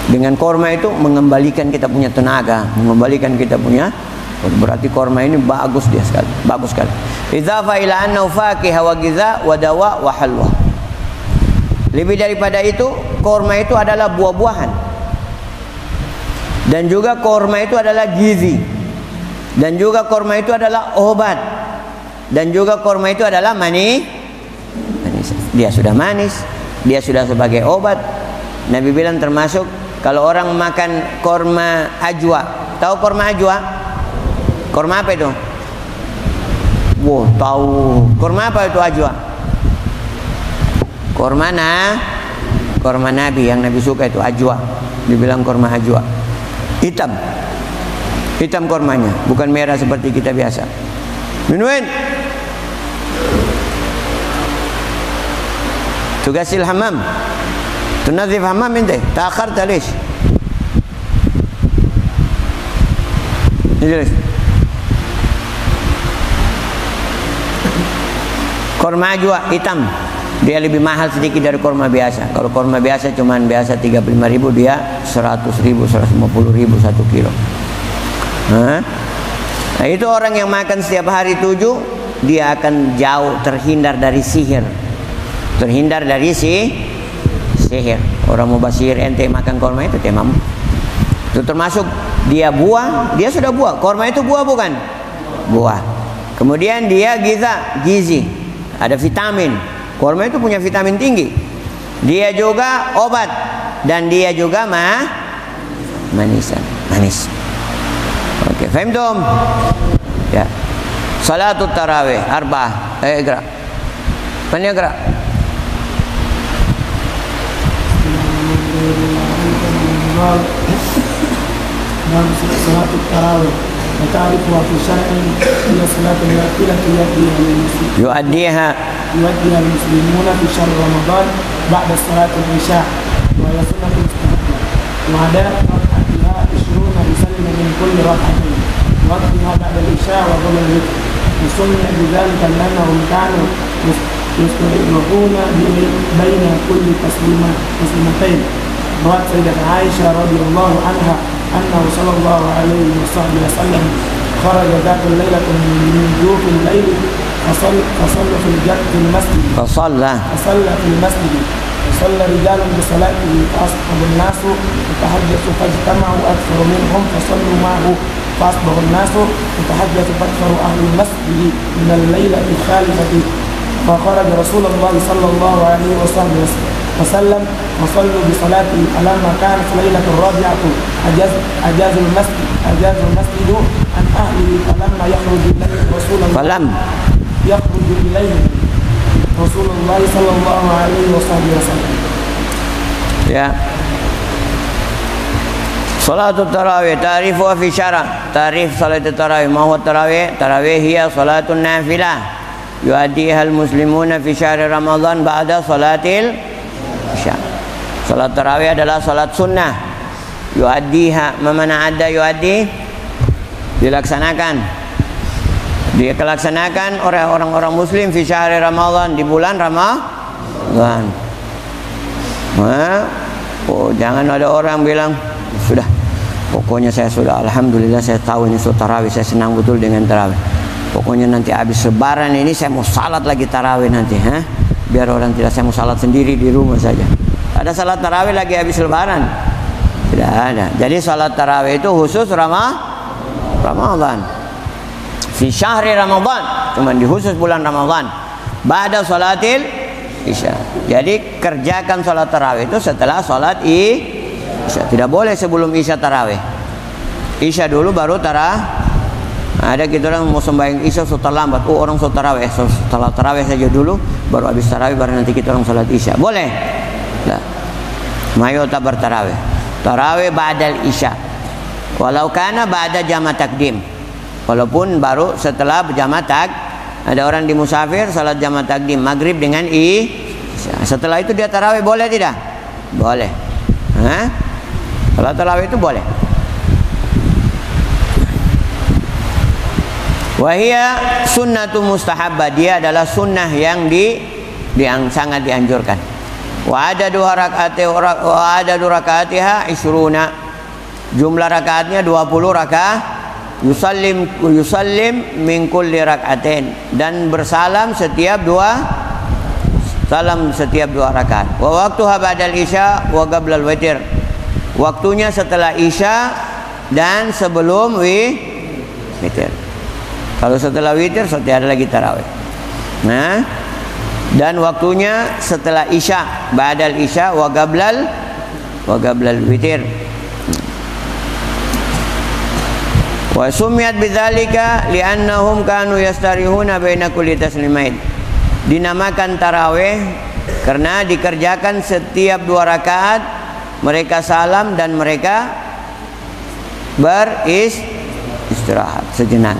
Dengan korma itu mengembalikan kita punya tenaga, mengembalikan kita punya, berarti korma ini bagus dia sekali, bagus sekali. Idzafa ila annahu faqiha wa ghidha wa dawa wa halwa. Lebih daripada itu, korma itu adalah buah-buahan. Dan juga korma itu adalah gizi. Dan juga korma itu adalah obat. Dan juga korma itu adalah manis. Dia sudah manis, dia sudah sebagai obat. Nabi bilang termasuk kalau orang makan korma ajwa. Tahu korma ajwa? Korma apa itu? Wah, tahu. Kurma apa itu ajwa? Kurma Nabi yang Nabi suka itu ajwa. Dibilang kurma ajwa. Hitam. Hitam kurmanya, bukan merah seperti kita biasa. Minuin. Tugasil hammam. Tunazif hammam ente. Ta'akharta lish? Jelas. Kurma ajwa hitam. Dia lebih mahal sedikit dari kurma biasa. Kalau kurma biasa cuman biasa 35.000, dia 100.000, 150.000 1 kilo. Nah, itu orang yang makan setiap hari 7, dia akan jauh terhindar dari sihir. Terhindar dari sihir. Orang mubasir ente makan kurma itu temam. Itu termasuk dia buah, dia sudah buah. Kurma itu buah bukan? Buah. Kemudian dia gizi. Ada vitamin. Kurma itu punya vitamin tinggi. Dia juga obat dan dia juga manis. Oke, fahimtum? Ya. Salatul tarawih arba'ah. Iqra. Mana iqra? Salatul tarawih. وتعرفها في شرع هي صلاة النافلة يؤديها المسلمون في شهر رمضان بعد صلاة العشاء وهي سنة مستحبة وعداء ركعتها 20 يسلم من كل ركعتين وقتها بعد العشاء وقبل الوتر وسمي بذلك لأنهم كانوا يستغرقون بين كل تسليمتين. رواه سيدة عائشة رضي الله عنها أنه صلى الله عليه وسلم خرج ذات الليلة من جوف الليل فصلى في المسجد فصلى في المسجد فصلى رجال بصلاته فأصحب الناس وتحدثوا فاجتمعوا أكثر منهم فصلوا معه فأصبح الناس وتحدثوا فأكثر أهل المسجد من الليلة الخالفة فخرج رسول الله صلى الله عليه وسلم وصلوا بصلاته فلما كانت ليلة الرابعة أجاز المسجد عن أهله فلما يخرج إليه رسول الله صلى الله عليه وسلم. Ya. Salatul tarawih ta'rifuha fi syara'. Ta'rif salatul tarawih. Ma huwa tarawih? Tarawih hiya salatun nafilah yu'addiha al-muslimuna fi syahri Ramadan ba'da salatil isya. Salat tarawih adalah salat sunnah. Yu'addiha, mana ada yu'addi? Dilaksanakan. Dilaksanakan oleh orang-orang muslim fi syahri Ramadan, di bulan Ramadan. Oh, jangan ada orang bilang, sudah, pokoknya saya sudah, alhamdulillah saya tahu ini tarawih, saya senang betul dengan tarawih. Pokoknya nanti habis lebaran ini saya mau salat lagi tarawih nanti, biar orang tidak, saya mau salat sendiri di rumah saja. Ada salat tarawih lagi habis lebaran? Tidak ada. Jadi salat tarawih itu khusus Ramadan. Fi syahri Ramadan, cuma di khusus bulan Ramadan. Ba'da salatil isya. Jadi kerjakan salat tarawih itu setelah salat isya. Tidak boleh sebelum isya tarawih. Isya dulu baru tarawih. Ada kita orang mau sembahyang isya setelah lambat. Oh, orang sholat tarawih, setelah tarawih saja dulu, baru habis tarawih baru nanti kita orang salat isya. Boleh? Nah, mayo tak bertarawih. Tarawih ba'dal isya. Walau kana ba'da jama' takdim. Walaupun baru setelah jama' ada orang di musafir salat jama' takdim maghrib dengan isya. Setelah itu dia tarawih, boleh tidak? Boleh. Salat tarawih itu boleh. Wahia sunnatu mustahabbah, dia adalah sunnah yang sangat dianjurkan. Wa ada dua rakaatiha isruna, jumlah rakaatnya 20 rakaat. Yusallim min kulli rakaatain, dan bersalam setiap dua rakaat. Wa waqtuha ba'dal isya wa qablal witir, waktunya setelah isya dan sebelum witir. Kalau setelah witir, ada lagi tarawih. Nah, dan waktunya setelah isya, ba'dal isya wa qablal witir. Wa sumiyat bidzalika li'annahum kanu yastarihuna baina kulli taslimain. Dinamakan tarawih karena dikerjakan setiap 2 rakaat mereka salam dan mereka beristirahat sejenak.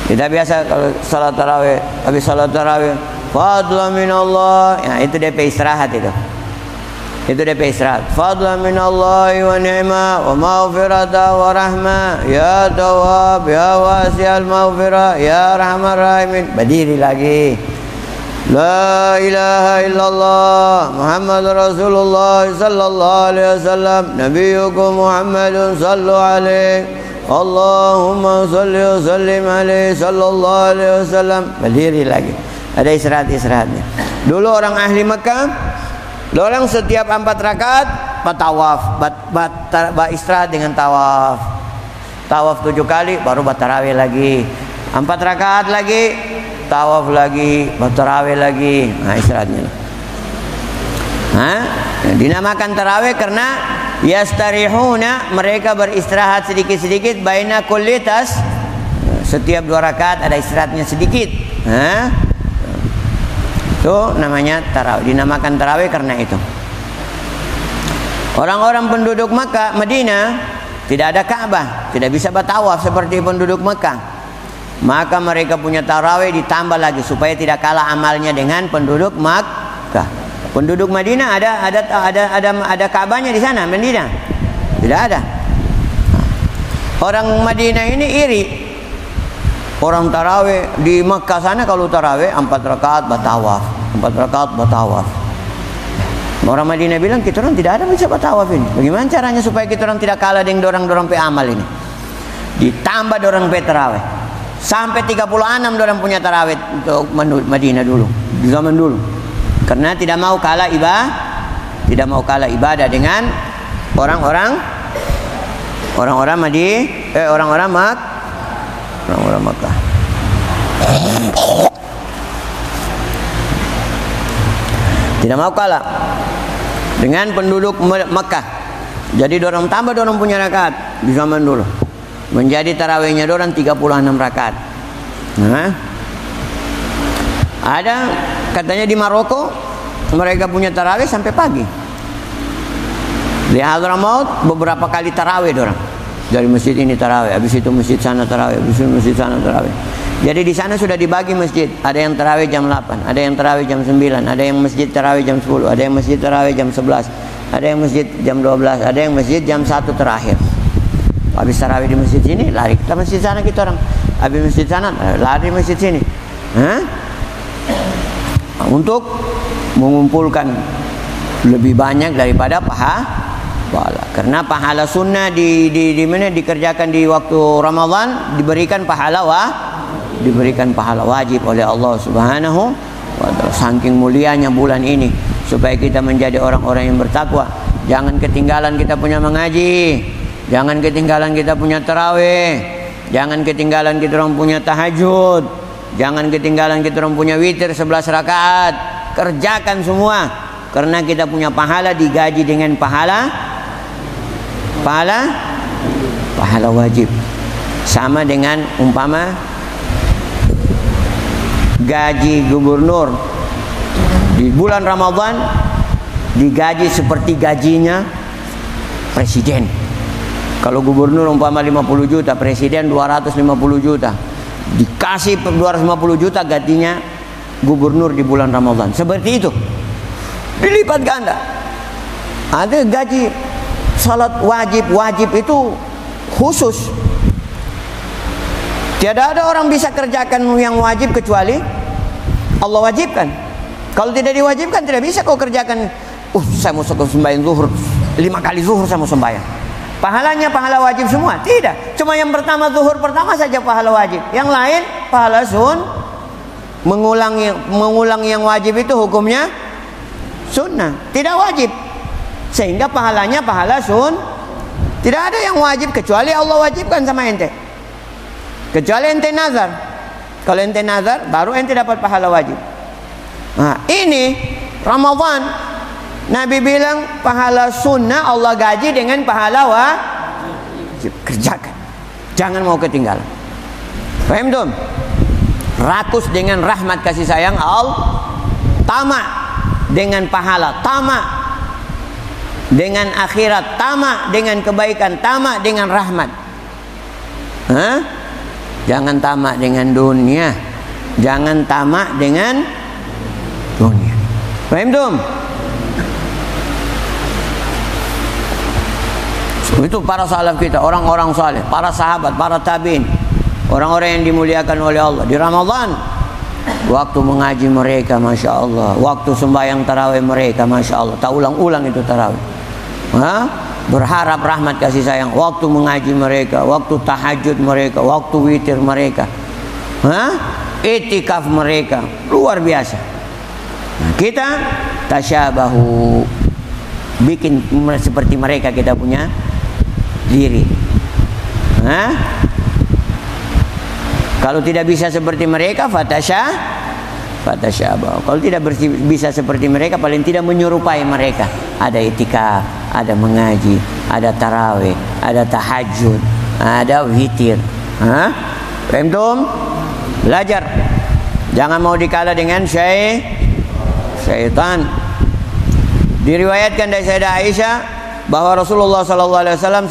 Kita biasa kalau salat tarawih, habis salat tarawih, fadlan minallah, ya itu DP istirahat itu. Itu DP istirahat. Fadlan minallahi wa ni'ma wa maghfirata wa rahmah ya tawwab ya wasi'al maghfirah ya arhamar rahimin. Berdiri lagi. La ilaha illallah Muhammad Rasulullah sallallahu alaihi wasallam nabiyukum Muhammadun sallu alaihi Allahumma salli wa sallim alaihi sallallahu alaihi wasallam. Berdiri lagi. Ada istirahat-istirahatnya. Dulu orang ahli Mekah, orang setiap 4 rakaat bertawaf, istirahat dengan tawaf. Tawaf 7 kali baru bertarawih lagi. 4 rakaat lagi, tawaf lagi, bertarawih lagi. Nah, istirahatnya. Dinamakan tarawih karena yastarihuna, mereka beristirahat sedikit-sedikit baina kulli tas. Setiap 2 rakaat ada istirahatnya sedikit. Itu namanya tarawih. Dinamakan tarawih karena itu. Orang-orang penduduk Makkah, Madinah tidak ada Ka'bah, tidak bisa bertawaf seperti penduduk Makkah. Maka mereka punya tarawih ditambah lagi supaya tidak kalah amalnya dengan penduduk Makkah. Penduduk Madinah ada Ka'bahnya di sana, Madinah tidak ada. Orang Madinah ini iri. Orang tarawih di Makkah sana kalau tarawih 4 rakaat bertawaf, 4 rakaat bertawaf. Orang Madinah bilang kita orang tidak ada bisa bertawaf ini. Bagaimana caranya supaya kita orang tidak kalah dengan dorang pe amal ini? Ditambah dorang pe tarawih. Sampai 36 dorang punya tarawih untuk Madinah dulu, di zaman dulu. Karena tidak mau kalah ibadah dengan orang-orang Makkah. Tidak mau kalah dengan penduduk Makkah. Jadi dorang tambah dorang punya rakaat di zaman dulu. Menjadi tarawihnya dorang 36 rakaat. Ada katanya di Maroko mereka punya tarawih sampai pagi. Di Hadramaut beberapa kali tarawih dorang. Dari masjid ini tarawih, habis itu masjid sana tarawih, habis itu masjid sana tarawih. Jadi di sana sudah dibagi masjid. Ada yang tarawih jam 8, ada yang tarawih jam 9, ada yang masjid tarawih jam 10, ada yang masjid tarawih jam 11, ada yang masjid jam 12, ada yang masjid jam 1 terakhir. Habis tarawih di masjid sini, lari ke masjid sana kita orang. Habis masjid sana, lari masjid sini. Untuk mengumpulkan lebih banyak daripada pahala. Karena pahala sunnah di mana dikerjakan di waktu Ramadan diberikan pahala wajib oleh Allah Subhanahu wa taala. Saking mulianya bulan ini supaya kita menjadi orang-orang yang bertakwa. Jangan ketinggalan kita punya mengaji, jangan ketinggalan kita punya tarawih, jangan ketinggalan kita orang punya tahajud, jangan ketinggalan kita orang punya witir 11 rakaat. Kerjakan semua karena kita punya pahala digaji dengan pahala wajib. Sama dengan umpama gaji gubernur di bulan Ramadan digaji seperti gajinya presiden. Kalau gubernur umpama 50 juta, presiden 250 juta. Dikasih 250 juta gajinya gubernur di bulan Ramadan. Seperti itu. Dilipat ganda. Ada gaji salat wajib itu khusus. Tiada ada orang bisa kerjakan yang wajib kecuali Allah wajibkan. Kalau tidak diwajibkan tidak bisa kau kerjakan. Saya mau sembahyang zuhur 5 kali zuhur saya mau sembahyang. Pahalanya pahala wajib semua? Tidak. Cuma yang pertama zuhur pertama saja pahala wajib. Yang lain pahala mengulang yang wajib itu hukumnya sunnah, tidak wajib. Sehingga pahalanya pahala tidak ada yang wajib kecuali Allah wajibkan sama ente. Kecuali ente nazar. Kalau ente nazar baru ente dapat pahala wajib. Nah, ini Ramadan Nabi bilang pahala sunnah Allah gaji dengan pahala wajib. Kerjakan. Jangan mau ketinggalan. Paham tuh? Rakus dengan rahmat kasih sayang Allah, tamak dengan pahala, tamak dengan akhirat, tamak dengan kebaikan, tamak dengan rahmat. Jangan tamak dengan dunia, jangan tamak dengan dunia. Paham tuh? Itu para salaf kita, orang-orang saleh, para sahabat, para tabi'in, orang-orang yang dimuliakan oleh Allah. Di Ramadan, waktu mengaji mereka, Masya Allah. Waktu sembahyang tarawih mereka, Masya Allah. Tak ulang-ulang itu tarawih. Berharap rahmat kasih sayang. Waktu mengaji mereka, waktu tahajud mereka, waktu witir mereka, itikaf mereka, luar biasa. Nah, kita tasyabahu, bikin seperti mereka kita punya diri. Kalau tidak bisa seperti mereka, fatasyabahu. Kalau tidak bisa seperti mereka, paling tidak menyerupai mereka. Ada itikaf, ada mengaji, ada tarawih, ada tahajud, ada witir. Paham? Belajar. Jangan mau dikalah dengan syaitan. Diriwayatkan dari Sayyidah Aisyah bahwa Rasulullah SAW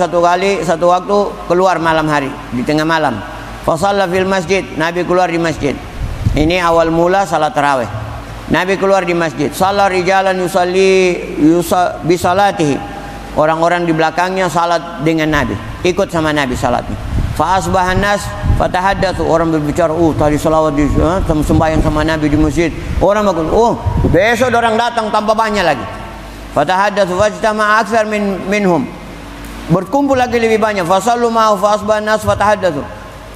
satu waktu keluar malam hari, di tengah malam. Fasalla fil masjid, Nabi keluar di masjid. Ini awal mula salat tarawih. Nabi keluar di masjid. Shalla rijalan yusalli bisalatihi. Orang-orang di belakangnya salat dengan Nabi, ikut sama Nabi salatnya. Fa asbahan nas fatahaddatsu, orang berbicara, tadi salawat di sembahyang sama Nabi di masjid. Orang bilang, besok orang datang tambah banyak lagi. Fatahaddatsu fajtama aktsar minhum. Berkumpul lagi lebih banyak. Fasallu ma'u fa asbahan nas fatahaddatsu.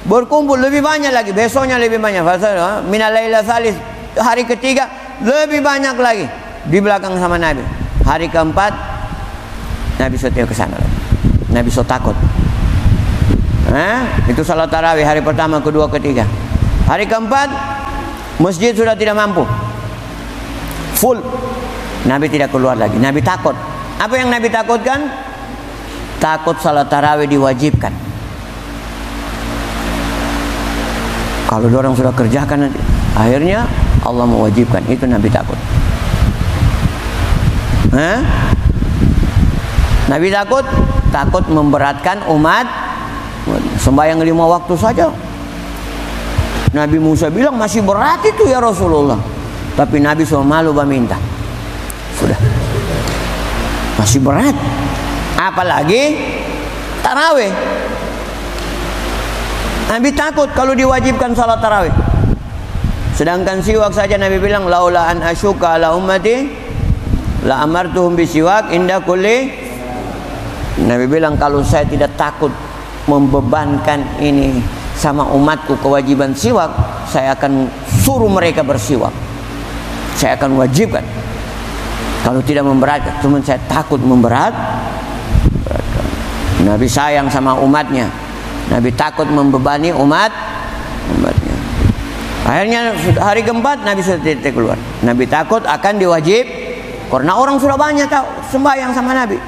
Berkumpul lebih banyak lagi, besoknya lebih banyak. Minal laila tsalis, hari ketiga lebih banyak lagi di belakang sama Nabi. Hari keempat Nabi setia ke sana lagi. Nabi so takut. Itu salat tarawih hari pertama, kedua, ketiga. Hari keempat masjid sudah tidak mampu, full. Nabi tidak keluar lagi. Nabi takut. Apa yang Nabi takutkan? Takut salat tarawih diwajibkan. Kalau orang sudah kerjakan nanti, akhirnya Allah mewajibkan. Itu Nabi takut. Nabi takut memberatkan umat. Sembahyang 5 waktu saja. Nabi Musa bilang masih berat itu ya Rasulullah. Tapi Nabi semua malu meminta. Sudah. Masih berat. Apalagi tarawih. Nabi takut kalau diwajibkan salat tarawih. Sedangkan siwak saja Nabi bilang, laula an asyuka ala ummati la amartuhum bisiwak inda kulli. Nabi bilang, kalau saya tidak takut membebankan ini sama umatku kewajiban siwak, saya akan suruh mereka bersiwak. Saya akan wajibkan. Kalau tidak memberatkan, cuma saya takut memberatkan. Nabi sayang sama umatnya. Nabi takut membebani umatnya. Akhirnya hari keempat Nabi sudah tidak keluar. Nabi takut akan diwajib, karena orang sudah banyak tahu sembahyang sama Nabi.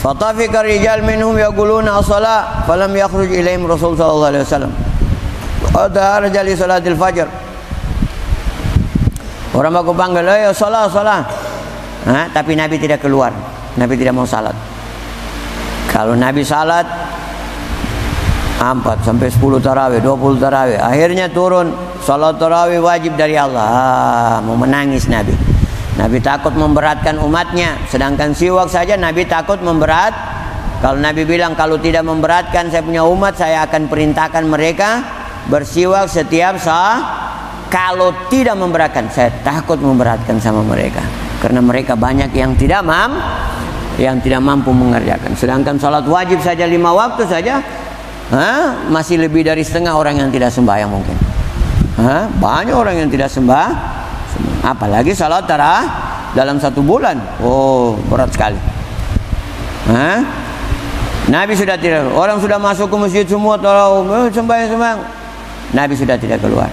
Fatafika rijal minhum yaquluna as-salat falam yakhruj ilaihim Rasul sallallahu alaihi wasallam. Ada rajal li salatil fajr. Orang aku panggil, ayo salat. Tapi Nabi tidak keluar. Nabi tidak mau salat. Kalau Nabi salat 4 sampai 10 tarawih, 20 tarawih, akhirnya turun salat tarawih wajib dari Allah. Mau menangis Nabi. Nabi takut memberatkan umatnya. Sedangkan siwak saja Nabi takut memberat. Kalau Nabi bilang, kalau tidak memberatkan saya punya umat, saya akan perintahkan mereka bersiwak setiap saat. Kalau tidak memberatkan, saya takut memberatkan sama mereka. Karena mereka banyak yang tidak mampu mengerjakan. Sedangkan salat wajib saja 5 waktu saja, masih lebih dari setengah orang yang tidak sembahyang mungkin. Banyak orang yang tidak sembahyang. Apalagi salat tarawih dalam 1 bulan. Berat sekali. Nabi sudah tidak. Orang sudah masuk ke masjid semua tarawih, sembahyang. Nabi sudah tidak keluar.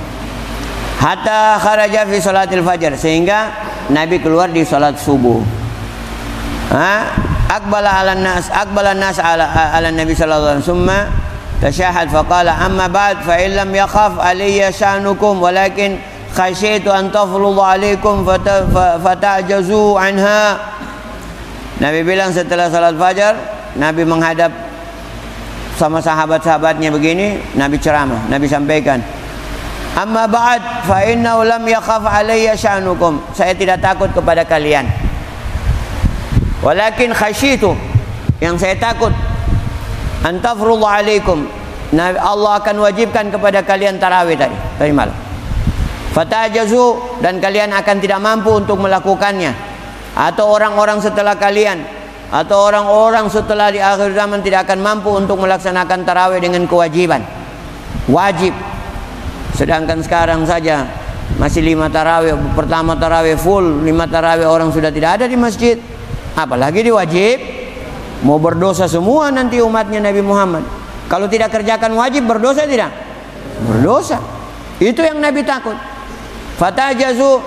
hatta kharaja fi salatil fajar, sehingga Nabi keluar di salat subuh. Aqbala nas ala Nabi sallallahu alaihi wasallam, summa tashahhad faqala amma ba'd fa in lam yakhaf alayya sha'nukum walakin khasyitu an tafruḍa alaykum fata'jazu anha. Nabi bilang setelah salat fajar, Nabi menghadap sama sahabat-sahabatnya begini, Nabi ceramah, Nabi sampaikan, amma ba'd fa innahu lam yakhaf alayya sya'nukum, saya tidak takut kepada kalian, walakin khasyitu, yang saya takut, an tafruḍa alaikum, Allah akan wajibkan kepada kalian tarawih tadi malam, fatajazu, dan kalian akan tidak mampu untuk melakukannya, atau orang-orang setelah kalian, atau orang-orang setelah di akhir zaman tidak akan mampu untuk melaksanakan tarawih dengan kewajiban, wajib. Sedangkan sekarang saja masih 5 tarawih, pertama tarawih full, 5 tarawih orang sudah tidak ada di masjid, apalagi diwajib. Mau berdosa semua nanti umatnya Nabi Muhammad. Kalau tidak kerjakan wajib, berdosa tidak? Berdosa. Itu yang Nabi takut. Fatajazu,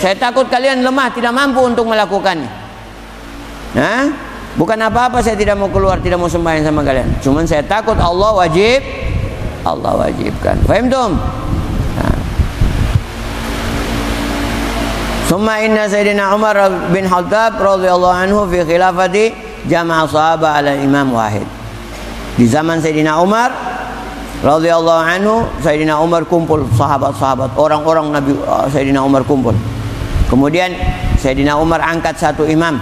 saya takut kalian lemah, tidak mampu untuk melakukannya. Bukan apa-apa, saya tidak mau keluar, tidak mau sembahyang sama kalian. Cuman saya takut Allah wajibkan. Fahimtum? Summa inna Sayyidina Umar bin Khattab radhiyallahu anhu fi khilafati jama'a sahaba ala imam wahid. Di zaman Sayyidina Umar radhiyallahu anhu, Sayyidina Umar kumpul sahabat-sahabat, orang-orang Nabi Sayyidina Umar kumpul. Kemudian Sayyidina Umar angkat satu imam.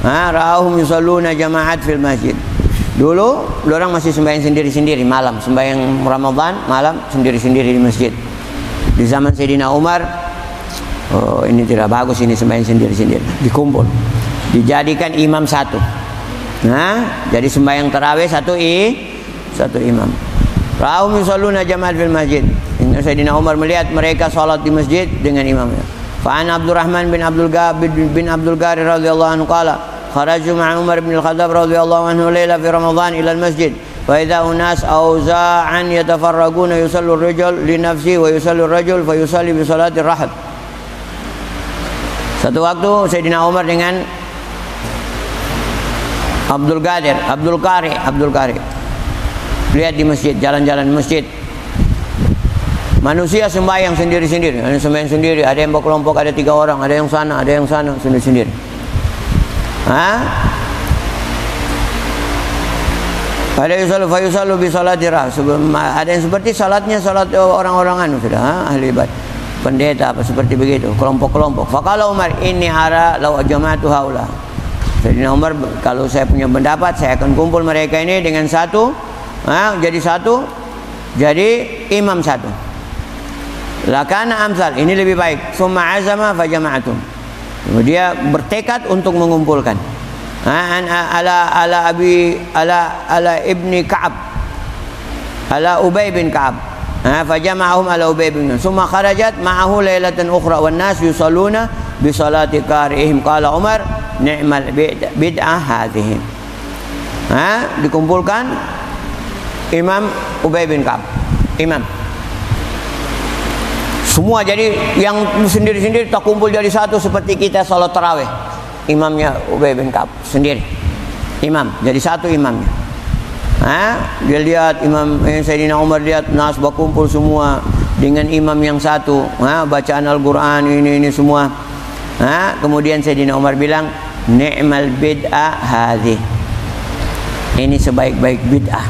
Ra'ahum yusalluna jama'at fil masjid. Dulu orang masih sembahyang sendiri-sendiri malam, sembahyang Ramadan malam sendiri-sendiri di masjid. Di zaman Sayyidina Umar, ini tidak bagus, ini sembahyang sendiri-sendiri, dikumpul, dijadikan imam satu. Jadi sembahyang tarawih satu imam. Ra'ahum yusalluna jama'at fil masjid. Sayyidina Umar melihat mereka salat di masjid dengan imamnya. Fa'an Abdurrahman bin Abdul Ghari radhiyallahu anhu qala kharaju ma'a Umar bin Al-Khattab radhiyallahu anhu layla fi Ramadan ila al-masjid fa idza unas awza'an yatafarraguna yusallu ar-rajul li nafsihi wa yusallu ar-rajul fa yusalli bi salati ar-rahb. Satu waktu Sayyidina Umar dengan Abdul Qari lihat di masjid, jalan-jalan masjid, manusia sembahyang sendiri-sendiri, ada sembahyang sendiri, ada yang berkelompok, ada 3 orang, ada yang sana, sendiri-sendiri. Ada yusallu bi salati rah, ada yang seperti salatnya salat orang-orang sudah ahli ibadah, pendeta apa seperti begitu, kelompok-kelompok. Faqala Umar inni ara law jama'atu haula. Sayyidina Umar, kalau saya punya pendapat, saya akan kumpul mereka ini dengan satu, jadi imam satu. Lakana amsal, ini lebih baik. Summa azama fa jama'atum. Dia bertekad untuk mengumpulkan. Ala ibni Ka'ab, ala Ubay bin Ka'ab. Fa jama'ahum ala Ubay bin. Summa kharajat ma'ahu lailatan ukhra wan nas yusalluna bi salati qari'ihim. Qala Umar ni'mal bid'ah hadhihi. Dikumpulkan Imam Ubay bin Ka'ab, imam. Semua jadi yang sendiri-sendiri tak kumpul jadi satu, seperti kita salat tarawih. Imamnya Ubay bin Ka'ab sendiri, imam, jadi satu imamnya. Dia lihat imam Sayyidina Umar, lihat nas berkumpul semua dengan imam yang satu, bacaan Al-Quran ini semua. Kemudian Sayyidina Umar bilang, ni'mal bid'ah hadhi. Ini sebaik-baik bid'ah.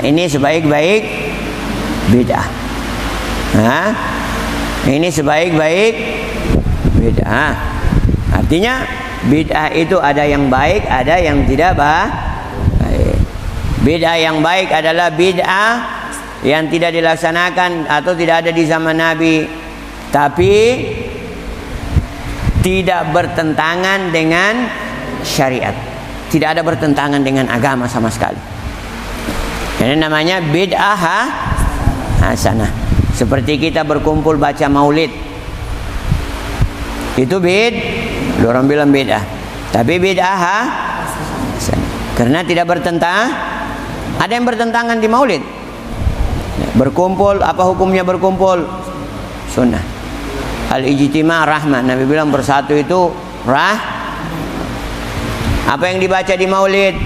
Ini sebaik-baik bid'ah. Ini sebaik-baik bid'ah. Artinya bid'ah itu ada yang baik, ada yang tidak baik. Bid'ah yang baik adalah bid'ah yang tidak dilaksanakan atau tidak ada di zaman Nabi, tapi tidak bertentangan dengan syariat, tidak ada bertentangan dengan agama sama sekali. Ini namanya bid'ah hasanah. Seperti kita berkumpul baca maulid, itu orang bilang bid'ah, tapi bid'ah karena tidak bertentangan. Ada yang bertentangan di maulid, Berkumpul, apa hukumnya berkumpul? Sunnah. Al-ijtima' rahmah. Nabi bilang bersatu itu Apa yang dibaca di maulid?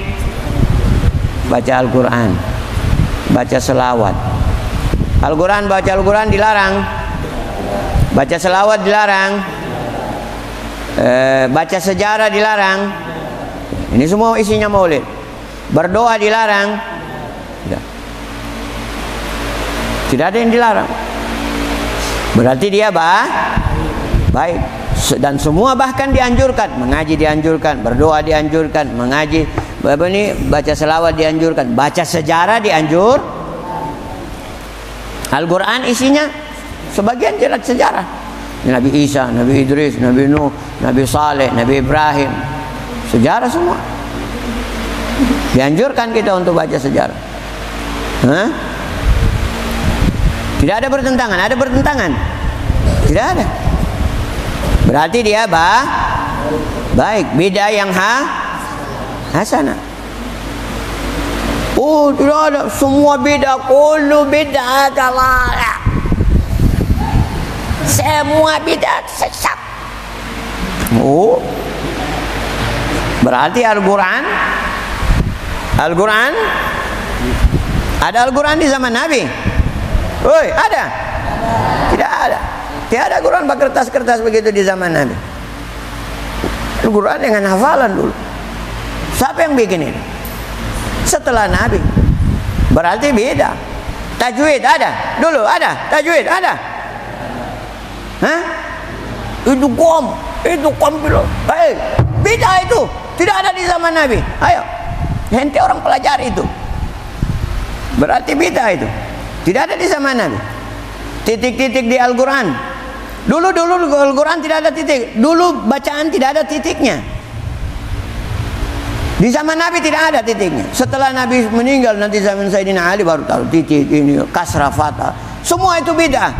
Baca Al-Quran, baca selawat. Al-Quran, baca Al-Quran dilarang, baca selawat dilarang, baca sejarah dilarang. Ini semua isinya maulid. Berdoa dilarang. Tidak ada yang dilarang. Berarti dia baik. Dan semua bahkan dianjurkan. Mengaji dianjurkan, berdoa dianjurkan, mengaji baca selawat dianjurkan, baca sejarah dianjur. Al-Quran isinya sebagian sejarah. Nabi Isa, Nabi Idris, Nabi Nuh, Nabi Saleh, Nabi Ibrahim. Sejarah semua. Dianjurkan kita untuk baca sejarah. Tidak ada bertentangan. Ada bertentangan? Tidak ada. Berarti dia baik. Bid'ah yang hasanah. Oh, tidak ada. Semua bid'ah. Kullu bid'ah dalalah. Semua bid'ah sesat. Oh, berarti Al-Quran ada Al-Quran di zaman Nabi? Woi, ada? Tidak ada. Tiada Quran kertas-kertas begitu di zaman Nabi. Al-Quran dengan hafalan dulu. Siapa yang bikin ini? Setelah Nabi. Berarti beda. Tajwid ada? Dulu ada? Tajwid ada? Hah? Itu kompil. Hei, beda itu. Tidak ada di zaman Nabi. Ayo, ente orang pelajari itu. Berarti beda itu. Tidak ada di zaman Nabi. Titik-titik di Al-Quran. Dulu Al-Quran tidak ada titik. Dulu bacaan tidak ada titiknya. Di zaman Nabi tidak ada titiknya. Setelah Nabi meninggal, nanti zaman Sayyidina Ali baru taruh titik ini, kasrah, fathah. Semua itu bid'ah.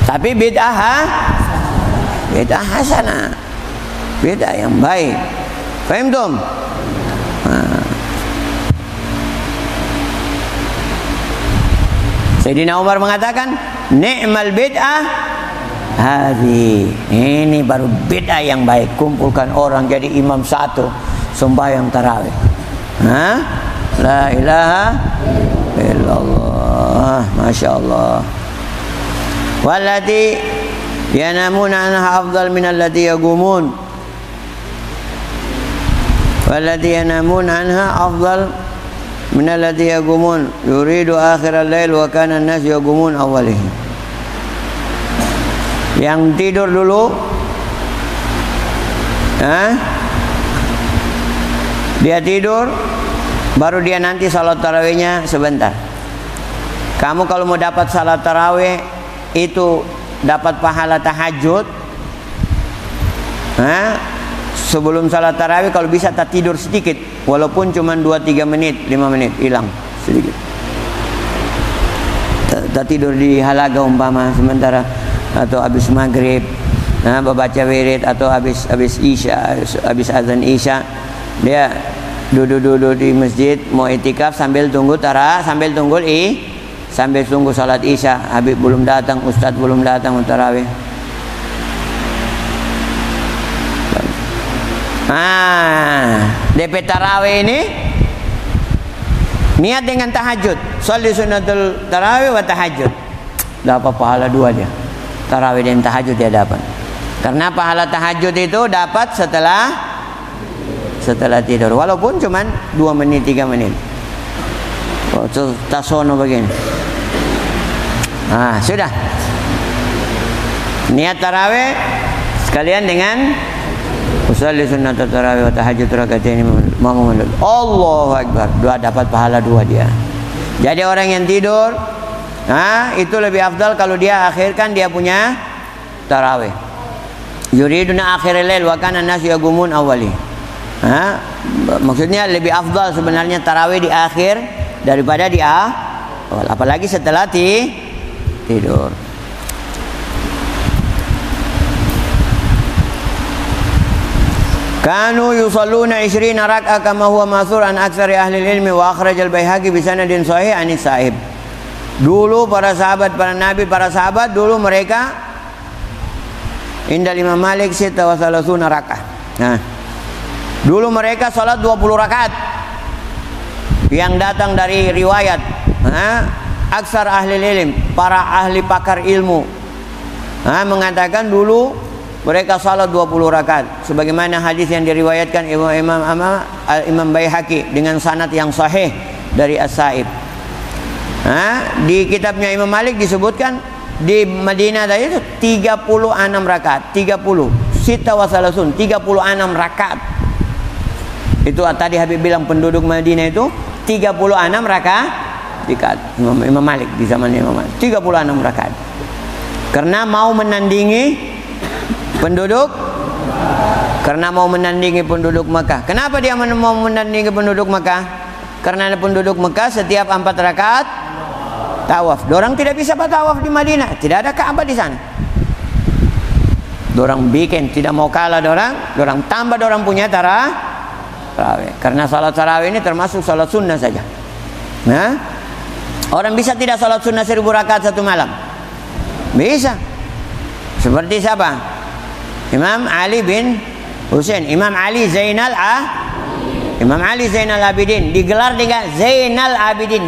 Tapi bid'ah hasanah. Bid'ah yang baik. Faham tum? Sayyidina Umar mengatakan, ni'mal bid'ah hadhi. Ini baru bid'ah yang baik. Kumpulkan orang jadi imam satu sembahyang tarawih. La ilaha illallah. Masya Allah. Wallati yanamuna anha afdal minallati yagumun. Wallati yanamuna anha afdal min alladhi yagumun yuridu akhir al-lail wa kana an-nas yagumun awwalih. Yang tidur dulu, dia tidur, baru dia nanti salat tarawihnya sebentar. Kamu kalau mau dapat salat tarawih itu dapat pahala tahajud, sebelum salat tarawih kalau bisa tak tidur sedikit, walaupun cuma 2-3 menit, 5 menit, hilang sedikit. Tak tidur di halaga umpama sementara, atau habis maghrib, baca wirid, atau habis isya, habis azan isya, dia duduk di masjid mau itikaf sambil tunggu sambil tunggu salat isya. Habib belum datang, ustadz belum datang tarawih. DP tarawih ini niat dengan tahajud, sholli sunnatul tarawih wa tahajud, dapat pahala 2 dia. Tarawih dan tahajud dia dapat. Karena pahala tahajud itu dapat setelah tidur, walaupun cuman 2 menit 3 menit. Tasono begini. Sudah. Niat tarawih sekalian dengan usolli sunnat tarawih wa tahajjud rakaatain mamum. Allahu akbar. Dapat pahala 2 dia. Jadi orang yang tidur, itu lebih afdal kalau dia akhirkan dia punya tarawih. Yuriduna akhiril lail wa kana an-nas yagumun awwali. Maksudnya lebih afdal sebenarnya tarawih di akhir daripada di awal, apalagi setelah tidur. Kanu yusalluna 20 rak'ah kama huwa mathur an aktsari ahli ilmi wa akhraj al-Baihaqi bi sanadin sahih an Sa'ib. Dulu para sahabat, para nabi, para sahabat dulu mereka indal Imam Malik 36 rak'ah. Nah, dulu mereka salat 20 rakaat. Yang datang dari riwayat aksar ahli ilm, para ahli pakar ilmu mengatakan dulu mereka salat 20 rakaat sebagaimana hadis yang diriwayatkan Imam Baihaqi dengan sanad yang sahih dari As-Sa'ib. Di kitabnya Imam Malik disebutkan di Madinah tadi itu 36 rakaat, 36 rakaat. Itu tadi Habib bilang penduduk Madinah itu 36 rakaat. Imam Malik di zaman Imam Malik 36 rakaat. Karena mau menandingi penduduk Mekah. Kenapa dia mau menandingi penduduk Mekah? Karena penduduk Mekah setiap 4 rakaat tawaf. Dorang tidak bisa bertawaf di Madinah, tidak ada Ka'bah di sana. Dorang bikin, tidak mau kalah dorang tambah dorang punya tarawih. Karena salat tarawih ini termasuk salat sunnah saja. Nah, orang bisa tidak salat sunnah 1000 rakaat satu malam? Bisa. Seperti siapa? Imam Ali bin Husain, Imam Ali Zainal Abidin, digelar dengan Zainal Abidin.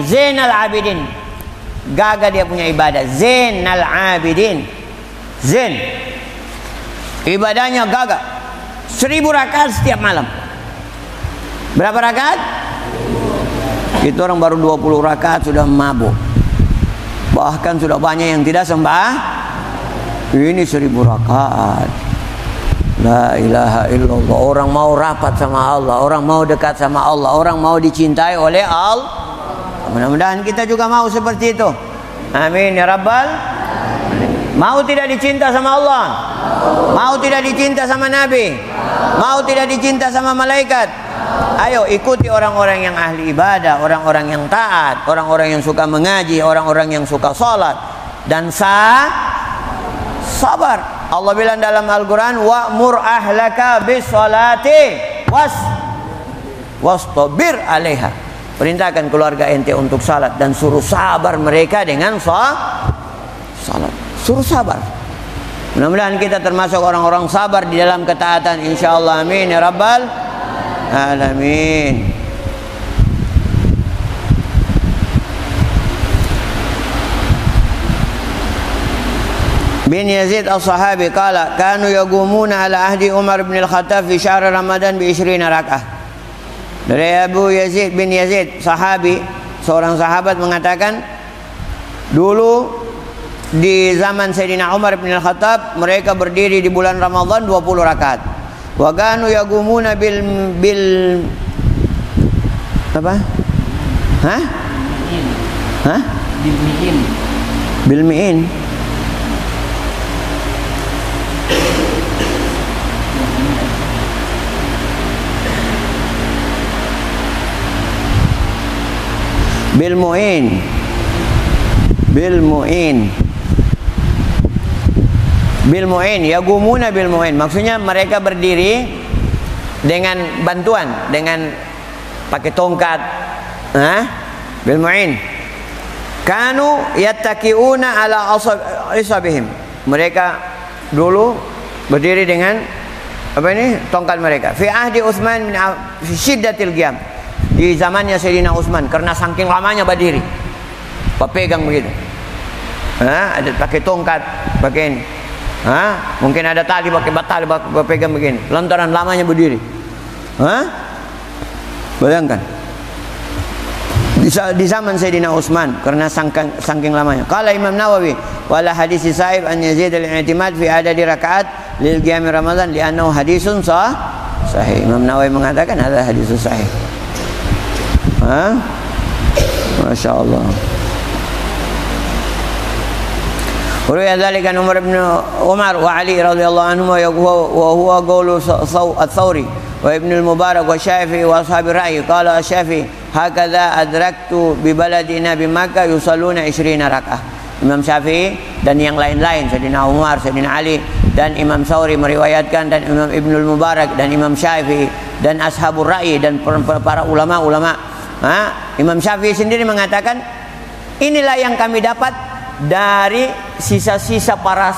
Gagah dia punya ibadah, Zainal Abidin. Zain. Ibadahnya gagah. 1000 rakaat setiap malam. Berapa rakaat? Itu orang baru 20 rakaat sudah mabuk. Bahkan sudah banyak yang tidak sembah. Ini 1000 rakaat. La ilaha illallah. Orang mau rapat sama Allah, orang mau dekat sama Allah, orang mau dicintai oleh Allah. Mudah-mudahan kita juga mau seperti itu. Amin ya rabbal. Mau tidak dicinta sama Allah? Mau tidak dicinta sama Nabi? Mau tidak dicinta sama malaikat? Ayo ikuti orang-orang yang ahli ibadah, orang-orang yang taat, orang-orang yang suka mengaji, orang-orang yang suka salat dan sabar. Allah bilang dalam Al-Quran, wa'mur ahlaka bis salati wastabir alaiha. Perintahkan keluarga ente untuk salat dan suruh sabar mereka dengan salat. Suruh sabar. Mudah-mudahan kita termasuk orang-orang sabar di dalam ketaatan, insyaallah. Amin ya rabbal alamin. Bin Yazid al-Sahabi qala kanu yagumuna ala ahdi Umar bin al-Khattab fi syahr Ramadan bi 20 rak'ah. Dari Abu Yazid bin Yazid sahabi, seorang sahabat mengatakan dulu di zaman Sayyidina Umar bin al-Khattab mereka berdiri di bulan Ramadan 20 rakaat. Wa kanu yagumuna bil apa? Hah? Hah? Bil mi'in. Bil mu'in yagumuna bil mu'in, maksudnya mereka berdiri dengan bantuan, dengan pakai tongkat. Bil mu'in. Kanu yattaqiuna ala asabihim, mereka dulu berdiri dengan apa ini, tongkat mereka. Fi ahdi Utsman min fi syiddatil qiyam, di zamannya Sayyidina Utsman, karena saking lamanya berdiri pegang begitu. Ada pakai tongkat, pakai ini. Mungkin ada tali, pakai tali, pegang begini. Lantaran lamanya berdiri. Bayangkan. Di zaman Sayyidina Utsman, karena saking lamanya. Qala Imam Nawawi, wala hadis Sa'ib an Yazid al-i'timad fi adadi rakaat lil qiyam Ramadan li'annahu hadisun sahih. Imam Nawawi mengatakan ada hadis sahih. Masya Allah. Ruya dzalika Umar bin Umar wa Ali radhiyallahu anhum wa huwa qawlu Ats-Tsauri wa Ibn al-Mubarak wa Syafi'i wa ashabi ra'yi. Qala Syafi'i hakadha adraktu bi baladina bi Makkah yusalluna 20 rak'ah. Imam Syafi'i dan yang lain-lain, Sayyidina Umar, Sayyidina Ali dan Imam Sauri meriwayatkan, dan Imam Ibnul Mubarak dan Imam Syafi'i dan ashabur ra'i dan para ulama-ulama. Imam Syafi'i sendiri mengatakan, inilah yang kami dapat dari sisa-sisa para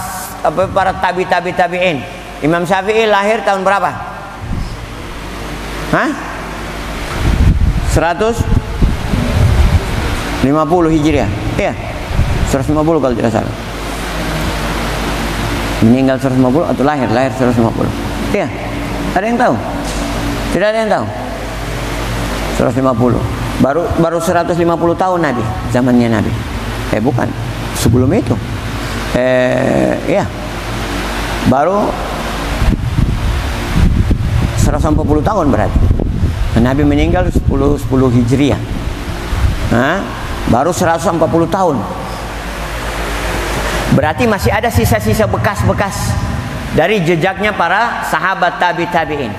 tabi'in. Imam Syafi'i lahir tahun berapa? 150 Hijriah. Iya. 150 kalau tidak salah. Meninggal 150 atau lahir 150. Iya. Ada yang tahu? Tidak ada yang tahu. 150. Baru 150 tahun Nabi, zamannya Nabi. Bukan. Sebelum itu. Iya. Baru 140 tahun berarti. Nabi meninggal 10 Hijriah. Baru 140 tahun. Berarti masih ada sisa-sisa bekas-bekas dari jejaknya para sahabat tabi'in.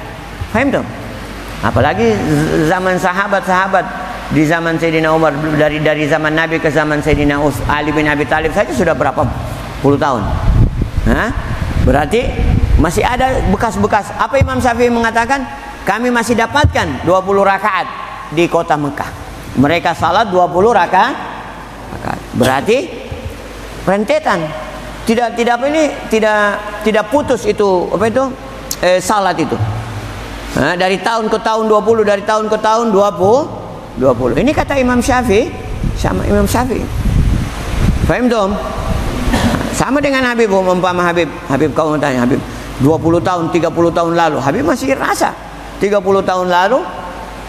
Paham tuh? Apalagi zaman sahabat-sahabat di zaman Sayyidina Umar, dari zaman Nabi ke zaman Sayyidina Ali bin Abi Thalib saja sudah berapa puluh tahun. Berarti masih ada bekas-bekas. Apa Imam Syafi'i mengatakan? Kami masih dapatkan 20 rakaat di kota Mekah. Mereka salat 20 rakaat. Berarti rentetan. Tidak putus itu salat itu. Dari tahun ke tahun 20, dari tahun ke tahun 20. Ini kata Imam Syafi'i, sama Imam Syafi'i. Faham dong? Sama dengan Habib, umpama Habib kau tanya Habib 20 tahun, 30 tahun lalu, Habib masih rasa 30 tahun lalu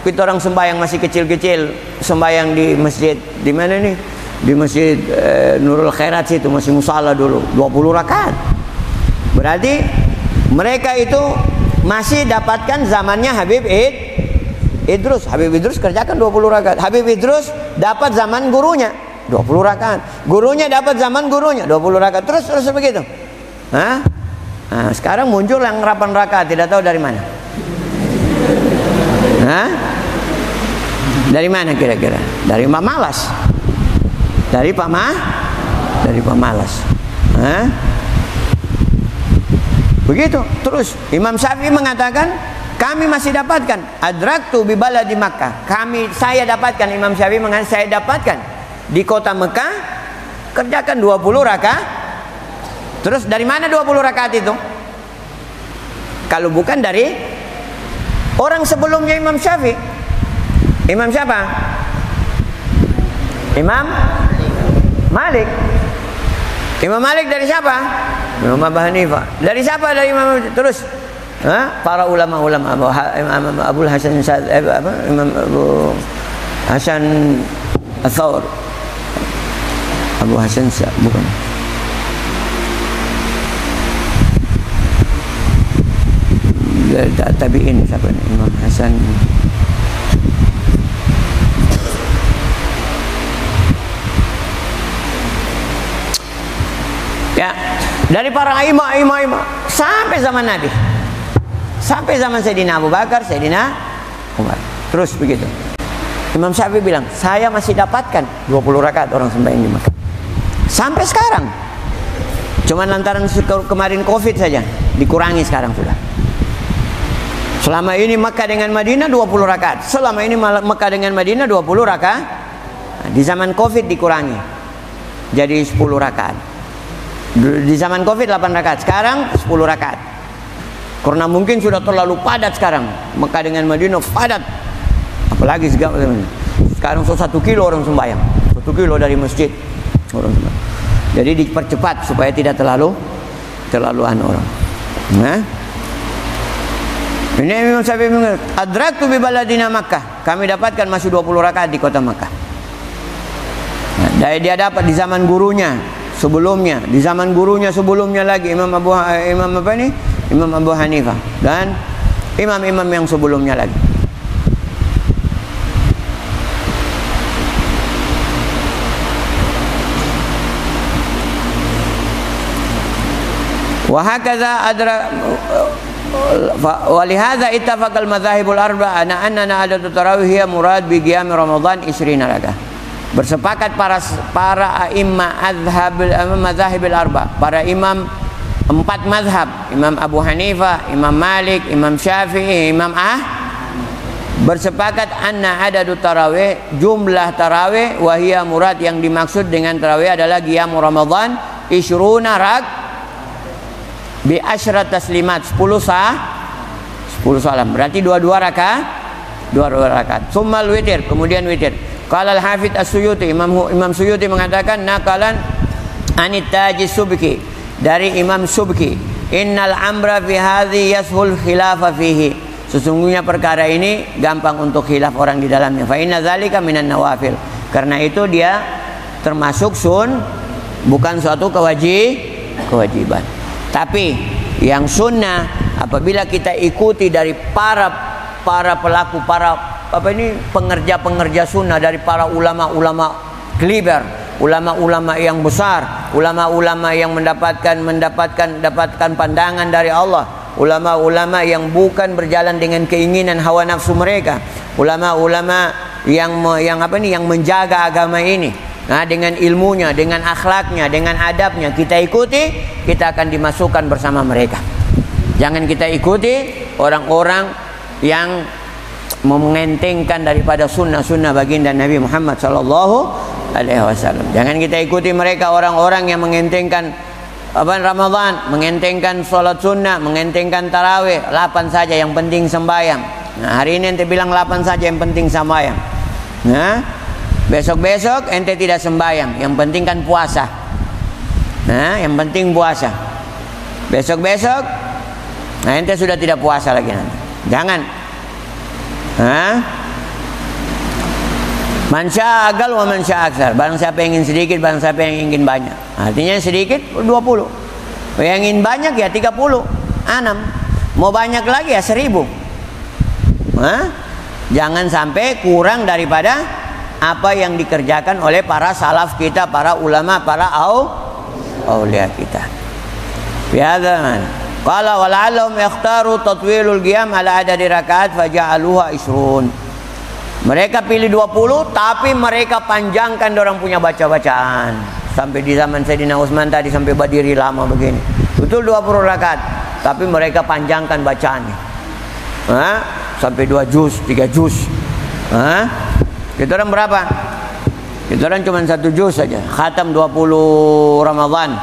kita orang sembahyang masih kecil-kecil, sembahyang di masjid, di mana nih? Di masjid Nurul Khairat situ, masih musala dulu, 20 rakaat. Berarti mereka itu masih dapatkan zamannya Habib Idrus. Habib Idrus kerjakan 20 rakaat. Habib Idrus dapat zaman gurunya 20 rakaat. Gurunya dapat zaman gurunya 20 rakaat. Terus begitu. Sekarang muncul yang 8 rakaat, tidak tahu dari mana. Dari mana kira-kira? Dari pemalas. Dari pemalas. Begitu. Terus Imam Syafi'i mengatakan, kami masih dapatkan adraktu bi baladi Makkah. Saya dapatkan, Imam Syafi'i mengatakan, saya dapatkan di kota Mekah kerjakan 20 rakaat. Terus dari mana 20 rakaat itu? Kalau bukan dari orang sebelumnya Imam Syafi'i. Imam siapa? Imam Malik. Imam Malik dari siapa? Imam Abu Hanifah. Dari siapa? Dari Imam. Terus para ulama-ulama, Imam Abu Hasan Imam Abu Hasan Ats-Tsaur, Abu Hasan bukan. Tabi'in siapa ini? Imam Hasan. Ya, dari para imam sampai zaman Nabi, sampai zaman Sayyidina Abu Bakar, Sayyidina Umar, terus begitu. Imam Syafi'i bilang, saya masih dapatkan 20 rakaat orang sembahyang di Makkah sampai sekarang. Cuman lantaran kemarin Covid saja dikurangi sekarang sudah. Selama ini Makkah dengan Madinah 20 rakaat. Selama ini Makkah dengan Madinah 20 rakaat. Di zaman Covid dikurangi jadi 10 rakaat. Di zaman Covid 8 rakaat, sekarang 10 rakaat. Karena mungkin sudah terlalu padat sekarang. Mekah dengan Madinah padat. Apalagi sekarang 1 kilo orang sembahyang. 1 kilo dari masjid orang sembahyang. Jadi dipercepat supaya tidak terlaluan orang. Ini Imam Syafi'i mengatakan, adraktu bi baladina Makkah. Kami dapatkan masih 20 rakaat di kota Makkah. Dia dapat di zaman gurunya sebelumnya, di zaman gurunya sebelumnya lagi Imam Abu Hanifah dan imam-imam yang sebelumnya lagi. Wa hakadha walihadza ittafaqa al-madzahibul arba'a anna adatu tarawih hiya murad bi qiyam Ramadan 20 rakaat. Bersepakat para a'imma mazhabil arba, para imam 4 mazhab, Imam Abu Hanifah, Imam Malik, Imam Syafi'i, Imam bersepakat anna adadu tarawih, jumlah tarawih, wahia murad, yang dimaksud dengan tarawih adalah qiyam Ramadan isyruna rak bi asyrat taslimat, 10 salam, berarti 22 rakaat. Tsummal witir, kemudian witir. Qala al-Hafidz As-Suyuti, Imam Suyuti mengatakan naqalan anit Taji Subki, dari Imam Subki, innal amra fi hadhi yashul khilafa fihi, sesungguhnya perkara ini gampang untuk khilaf orang di dalamnya. Fa inna dzalika minan nawafil, karena itu dia termasuk bukan suatu kewajiban. Tapi yang sunnah apabila kita ikuti dari para pelaku, pengerja sunnah, dari para ulama-ulama keliber, ulama-ulama yang besar, ulama-ulama yang mendapatkan pandangan dari Allah, ulama-ulama yang bukan berjalan dengan keinginan hawa nafsu mereka, ulama-ulama yang menjaga agama ini, nah, dengan ilmunya, dengan akhlaknya, dengan adabnya, kita ikuti, kita akan dimasukkan bersama mereka. Jangan kita ikuti orang-orang yang mengentengkan daripada sunnah baginda Nabi Muhammad SAW. Jangan kita ikuti mereka, orang-orang yang mengentengkan Ramadan, mengentengkan sholat sunnah, mengentengkan tarawih, 8 saja yang penting sembahyang. Nah, hari ini ente bilang 8 saja yang penting sembahyang. Nah, besok-besok ente tidak sembahyang, yang penting kan puasa. Nah, yang penting puasa. Besok-besok, nah ente sudah tidak puasa lagi nanti. Jangan. Man syaa aqal wa man syaa aktsar. Barang siapa yang ingin sedikit, barang siapa yang ingin banyak. Artinya sedikit 20. Yang ingin banyak ya 30. 6. Mau banyak lagi ya 1000. Jangan sampai kurang daripada apa yang dikerjakan oleh para salaf kita, para ulama, para aulia kita. Bihadza qala wa la'allahum yakhtaru tatwilul qiyam ala adadi rakaat faja'aluha 20. Mereka pilih 20, tapi mereka panjangkan orang punya baca-bacaan. Sampai di zaman Sayyidina Utsman tadi sampai berdiri lama begini. Betul 20 rakaat, tapi mereka panjangkan bacaannya. Sampai 2 juz, 3 juz. Kita orang berapa? Kita orang cuma 1 juz saja. Khatam 20 Ramadan.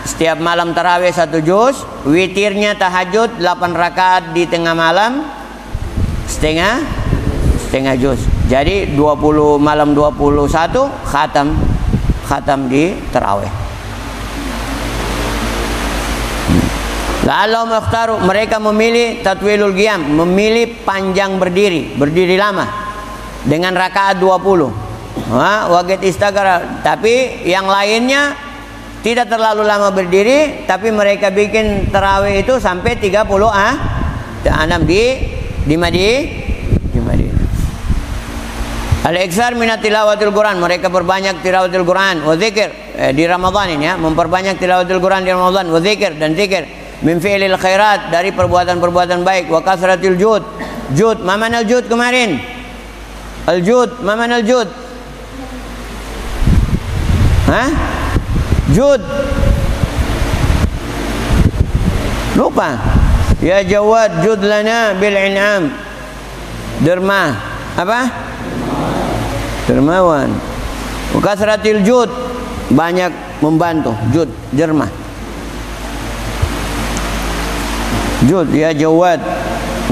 Setiap malam tarawih 1 juz, witirnya tahajud 8 rakaat di tengah malam, setengah juz. Jadi 20 malam 21 khatam di tarawih. Lalu mereka memilih tatwilul qiyam, memilih panjang berdiri lama dengan rakaat 20. Waqit istagara, tapi yang lainnya tidak terlalu lama berdiri, tapi mereka bikin tarawih itu sampai 30 di Madinah. Al-iksar minat tilawatil Quran, mereka perbanyak tilawatil Quran wa dzikir di Ramadan ini ya, memperbanyak tilawatil Quran di Ramadan, wa dzikir dan zikir, min fi'lil khairat, dari perbuatan-perbuatan baik, wa kasratil jud. Maman al-jud kemarin? Al-jud, maman al-jud? Jud. Lupa. Ya Jawad jud lana bil in'am. Derma. Apa? Dermawan. Kasratil jud, banyak membantu. Jud, derma. Jud, ya Jawad,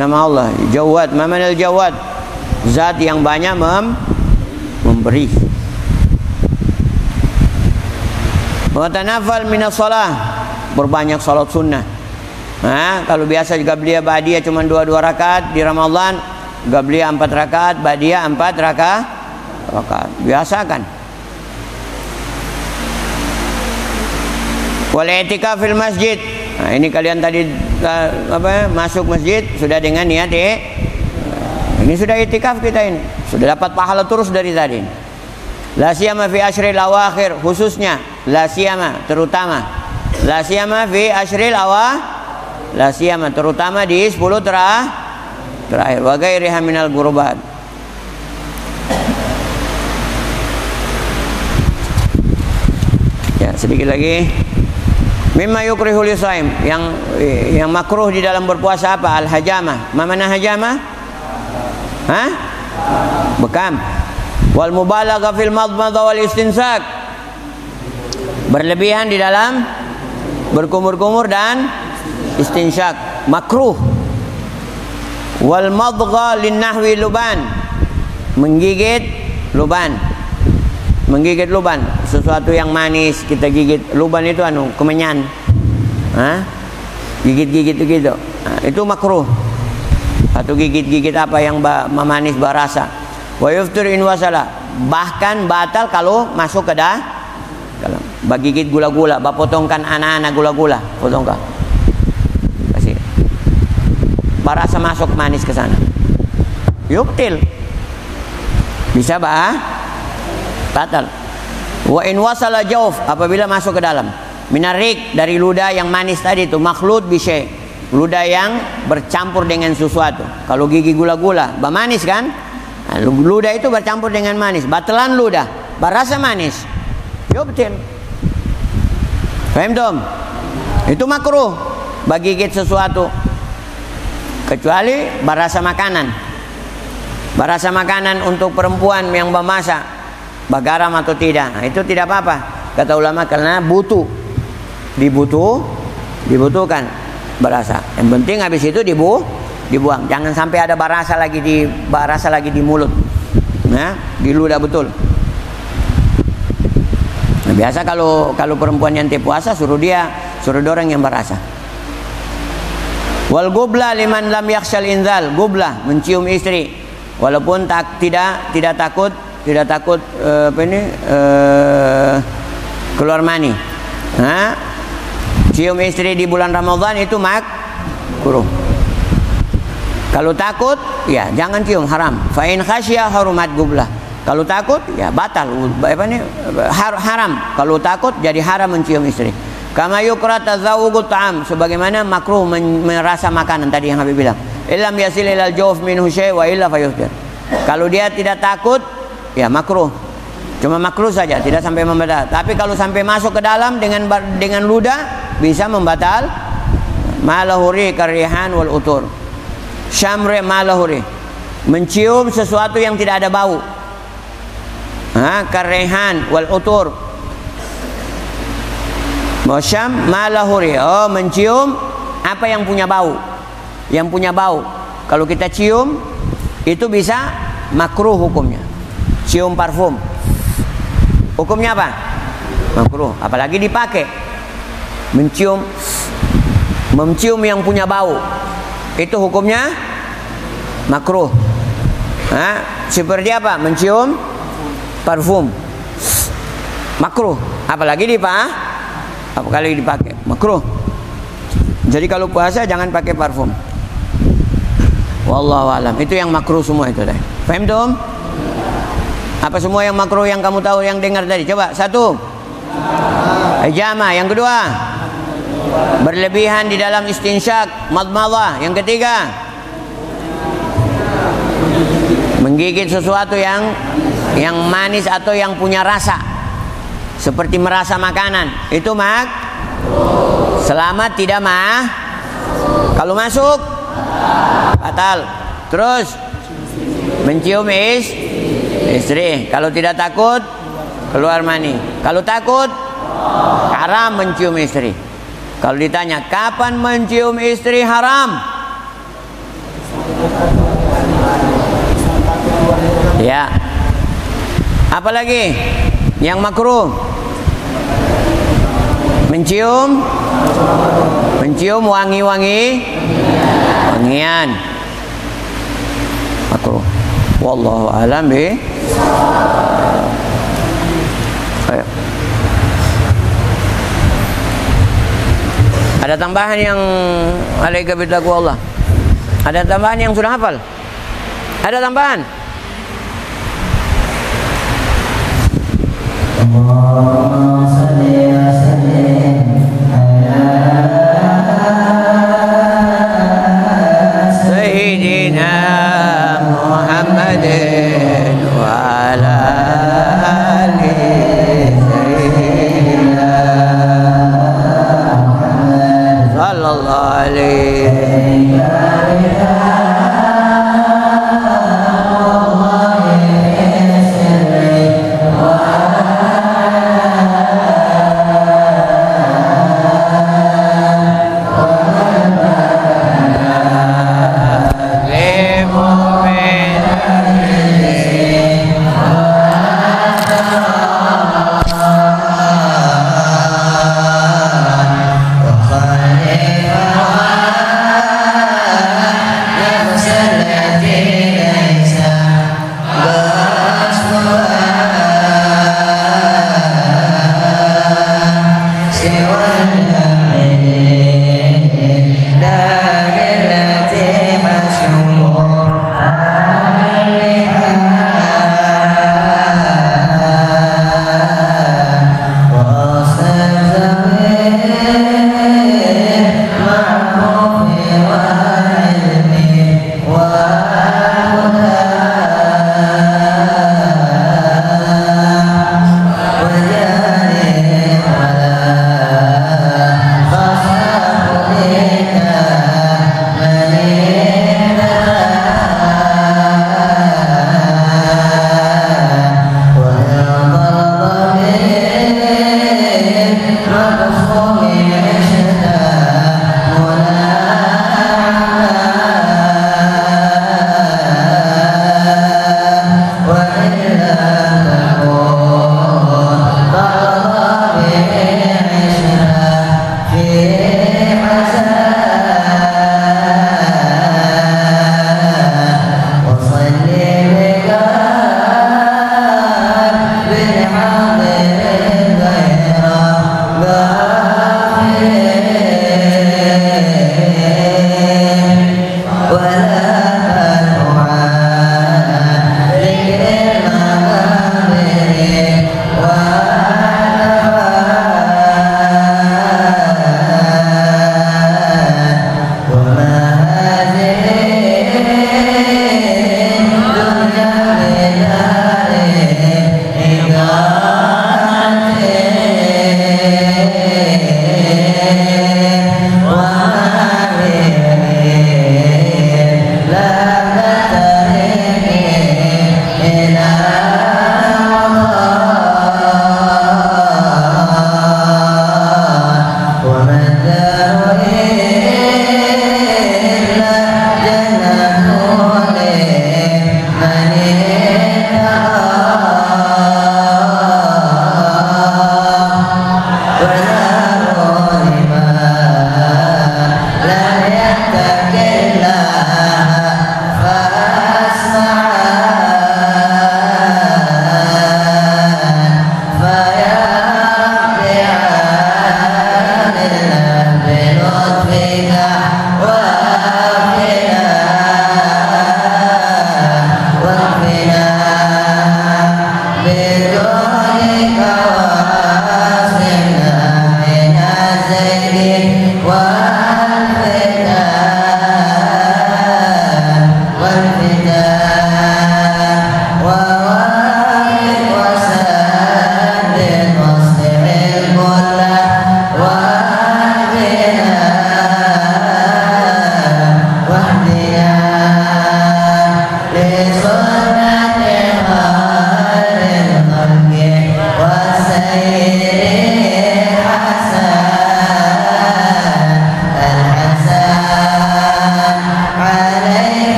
nama Allah. Jawad, maman al-Jawad, zat yang banyak memberi. Wa tanafal minas shalah, berbanyak salat sunnah. Kalau biasa juga beliau ba'diyah cuma 2 rakaat di Ramadan, qabliyah 4 rakaat, ba'diyah 4 rakaat. Biasakan. Wal i'tikaf fil masjid. Nah, ini kalian tadi masuk masjid sudah dengan niat ini sudah i'tikaf kita ini. Sudah dapat pahala terus dari tadi. La siyama fi ashril awakhir, khususnya la siyama terutama. La siyama fi ashril la siyama terutama di 10 terakhir. Wa ghairiha minal qurubat. Sedikit lagi. Mimma yukrihu lisaim, yang makruh di dalam berpuasa apa? Al-hajamah. Ma mana hajamah? Hah? Bekam. Wal mubalagha fil madmadha wal istinsak. Berlebihan di dalam berkumur-kumur dan istinsyak, makruh. Wal madgha lin nahwi luban, menggigit luban. Menggigit luban, sesuatu yang manis kita gigit. Luban itu kemenyan. Gigit-gigit gitu. Itu makruh. Atau gigit-gigit apa yang manis berasa. Wa yuftir in wasala. Bahkan batal kalau masuk ke dalam. Bagigit gula-gula, potongkan anak-anak gula-gula, potongkan. Kasih. Berasa masuk manis ke sana. Yuktil. Bisa batal. Wa in wasala jauf, apabila masuk ke dalam. Minarik, dari ludah yang manis tadi itu, makhlud bisyai, ludah yang bercampur dengan sesuatu. Kalau gigi gula-gula manis kan, ludah itu bercampur dengan manis, batalan ludah berasa manis, yubtil. Paham tom? Itu makruh bagigit sesuatu, kecuali berasa makanan. Berasa makanan untuk perempuan yang memasak, bagaram atau tidak, nah, itu tidak apa-apa kata ulama, karena dibutuhkan berasa. Yang penting habis itu dibuang. Jangan sampai ada berasa lagi di mulut, di ludah betul. Nah, biasa kalau perempuan yang puasa suruh dorong yang berasa. Wal gubla liman lam yakhshal inzal, gubla mencium istri walaupun tidak takut keluar mani. Cium istri di bulan Ramadan itu makruh. Kalau takut, ya jangan cium, haram. Fa in khasya harumat gublah. Kalau takut, ya batal. Haram. Kalau takut, jadi haram mencium istri. Kama yukra tazawuqut ta'am, sebagaimana makruh merasa makanan tadi yang Habib bilang. Illam yasil ilal jawf minhu syai' wa illa fayuftir. Kalau dia tidak takut, ya makruh, cuma makruh saja, tidak sampai membatal. Tapi kalau sampai masuk ke dalam dengan ludah, bisa membatal. Malahuri karihan wal utur, syamre malahuri, mencium sesuatu yang tidak ada bau. Karihan wal utur, syam malahuri, mencium apa yang punya bau. Kalau kita cium itu bisa makruh hukumnya. Cium parfum, hukumnya apa? Makruh. Apalagi dipakai. Mencium yang punya bau, itu hukumnya makruh. Seperti apa? Mencium parfum, makruh. Apalagi dipakai, makruh. Jadi kalau puasa jangan pakai parfum. Wallahu alam. Itu yang makruh semua itu deh. Paham dong? Apa semua yang makruh yang kamu tahu, yang dengar tadi? Coba, satu, hijama. Yang kedua, berlebihan di dalam istinsyak, madmadah. Yang ketiga, menggigit sesuatu yang manis atau yang punya rasa, seperti merasa makanan. Itu selama tidak kalau masuk batal. Terus mencium istri, kalau tidak takut keluar mani. Kalau takut, haram mencium istri. Kalau ditanya kapan mencium istri haram, ya. Apalagi yang makruh, mencium wangian, makruh. Wallahu a'lam bi. Ada tambahan yang alaika bitaqwa Allah? Ada tambahan yang sudah hafal? Ada tambahan? Allahumma salli wa sallim ala sayyidina Muhammadin wa ala ali sayyidina la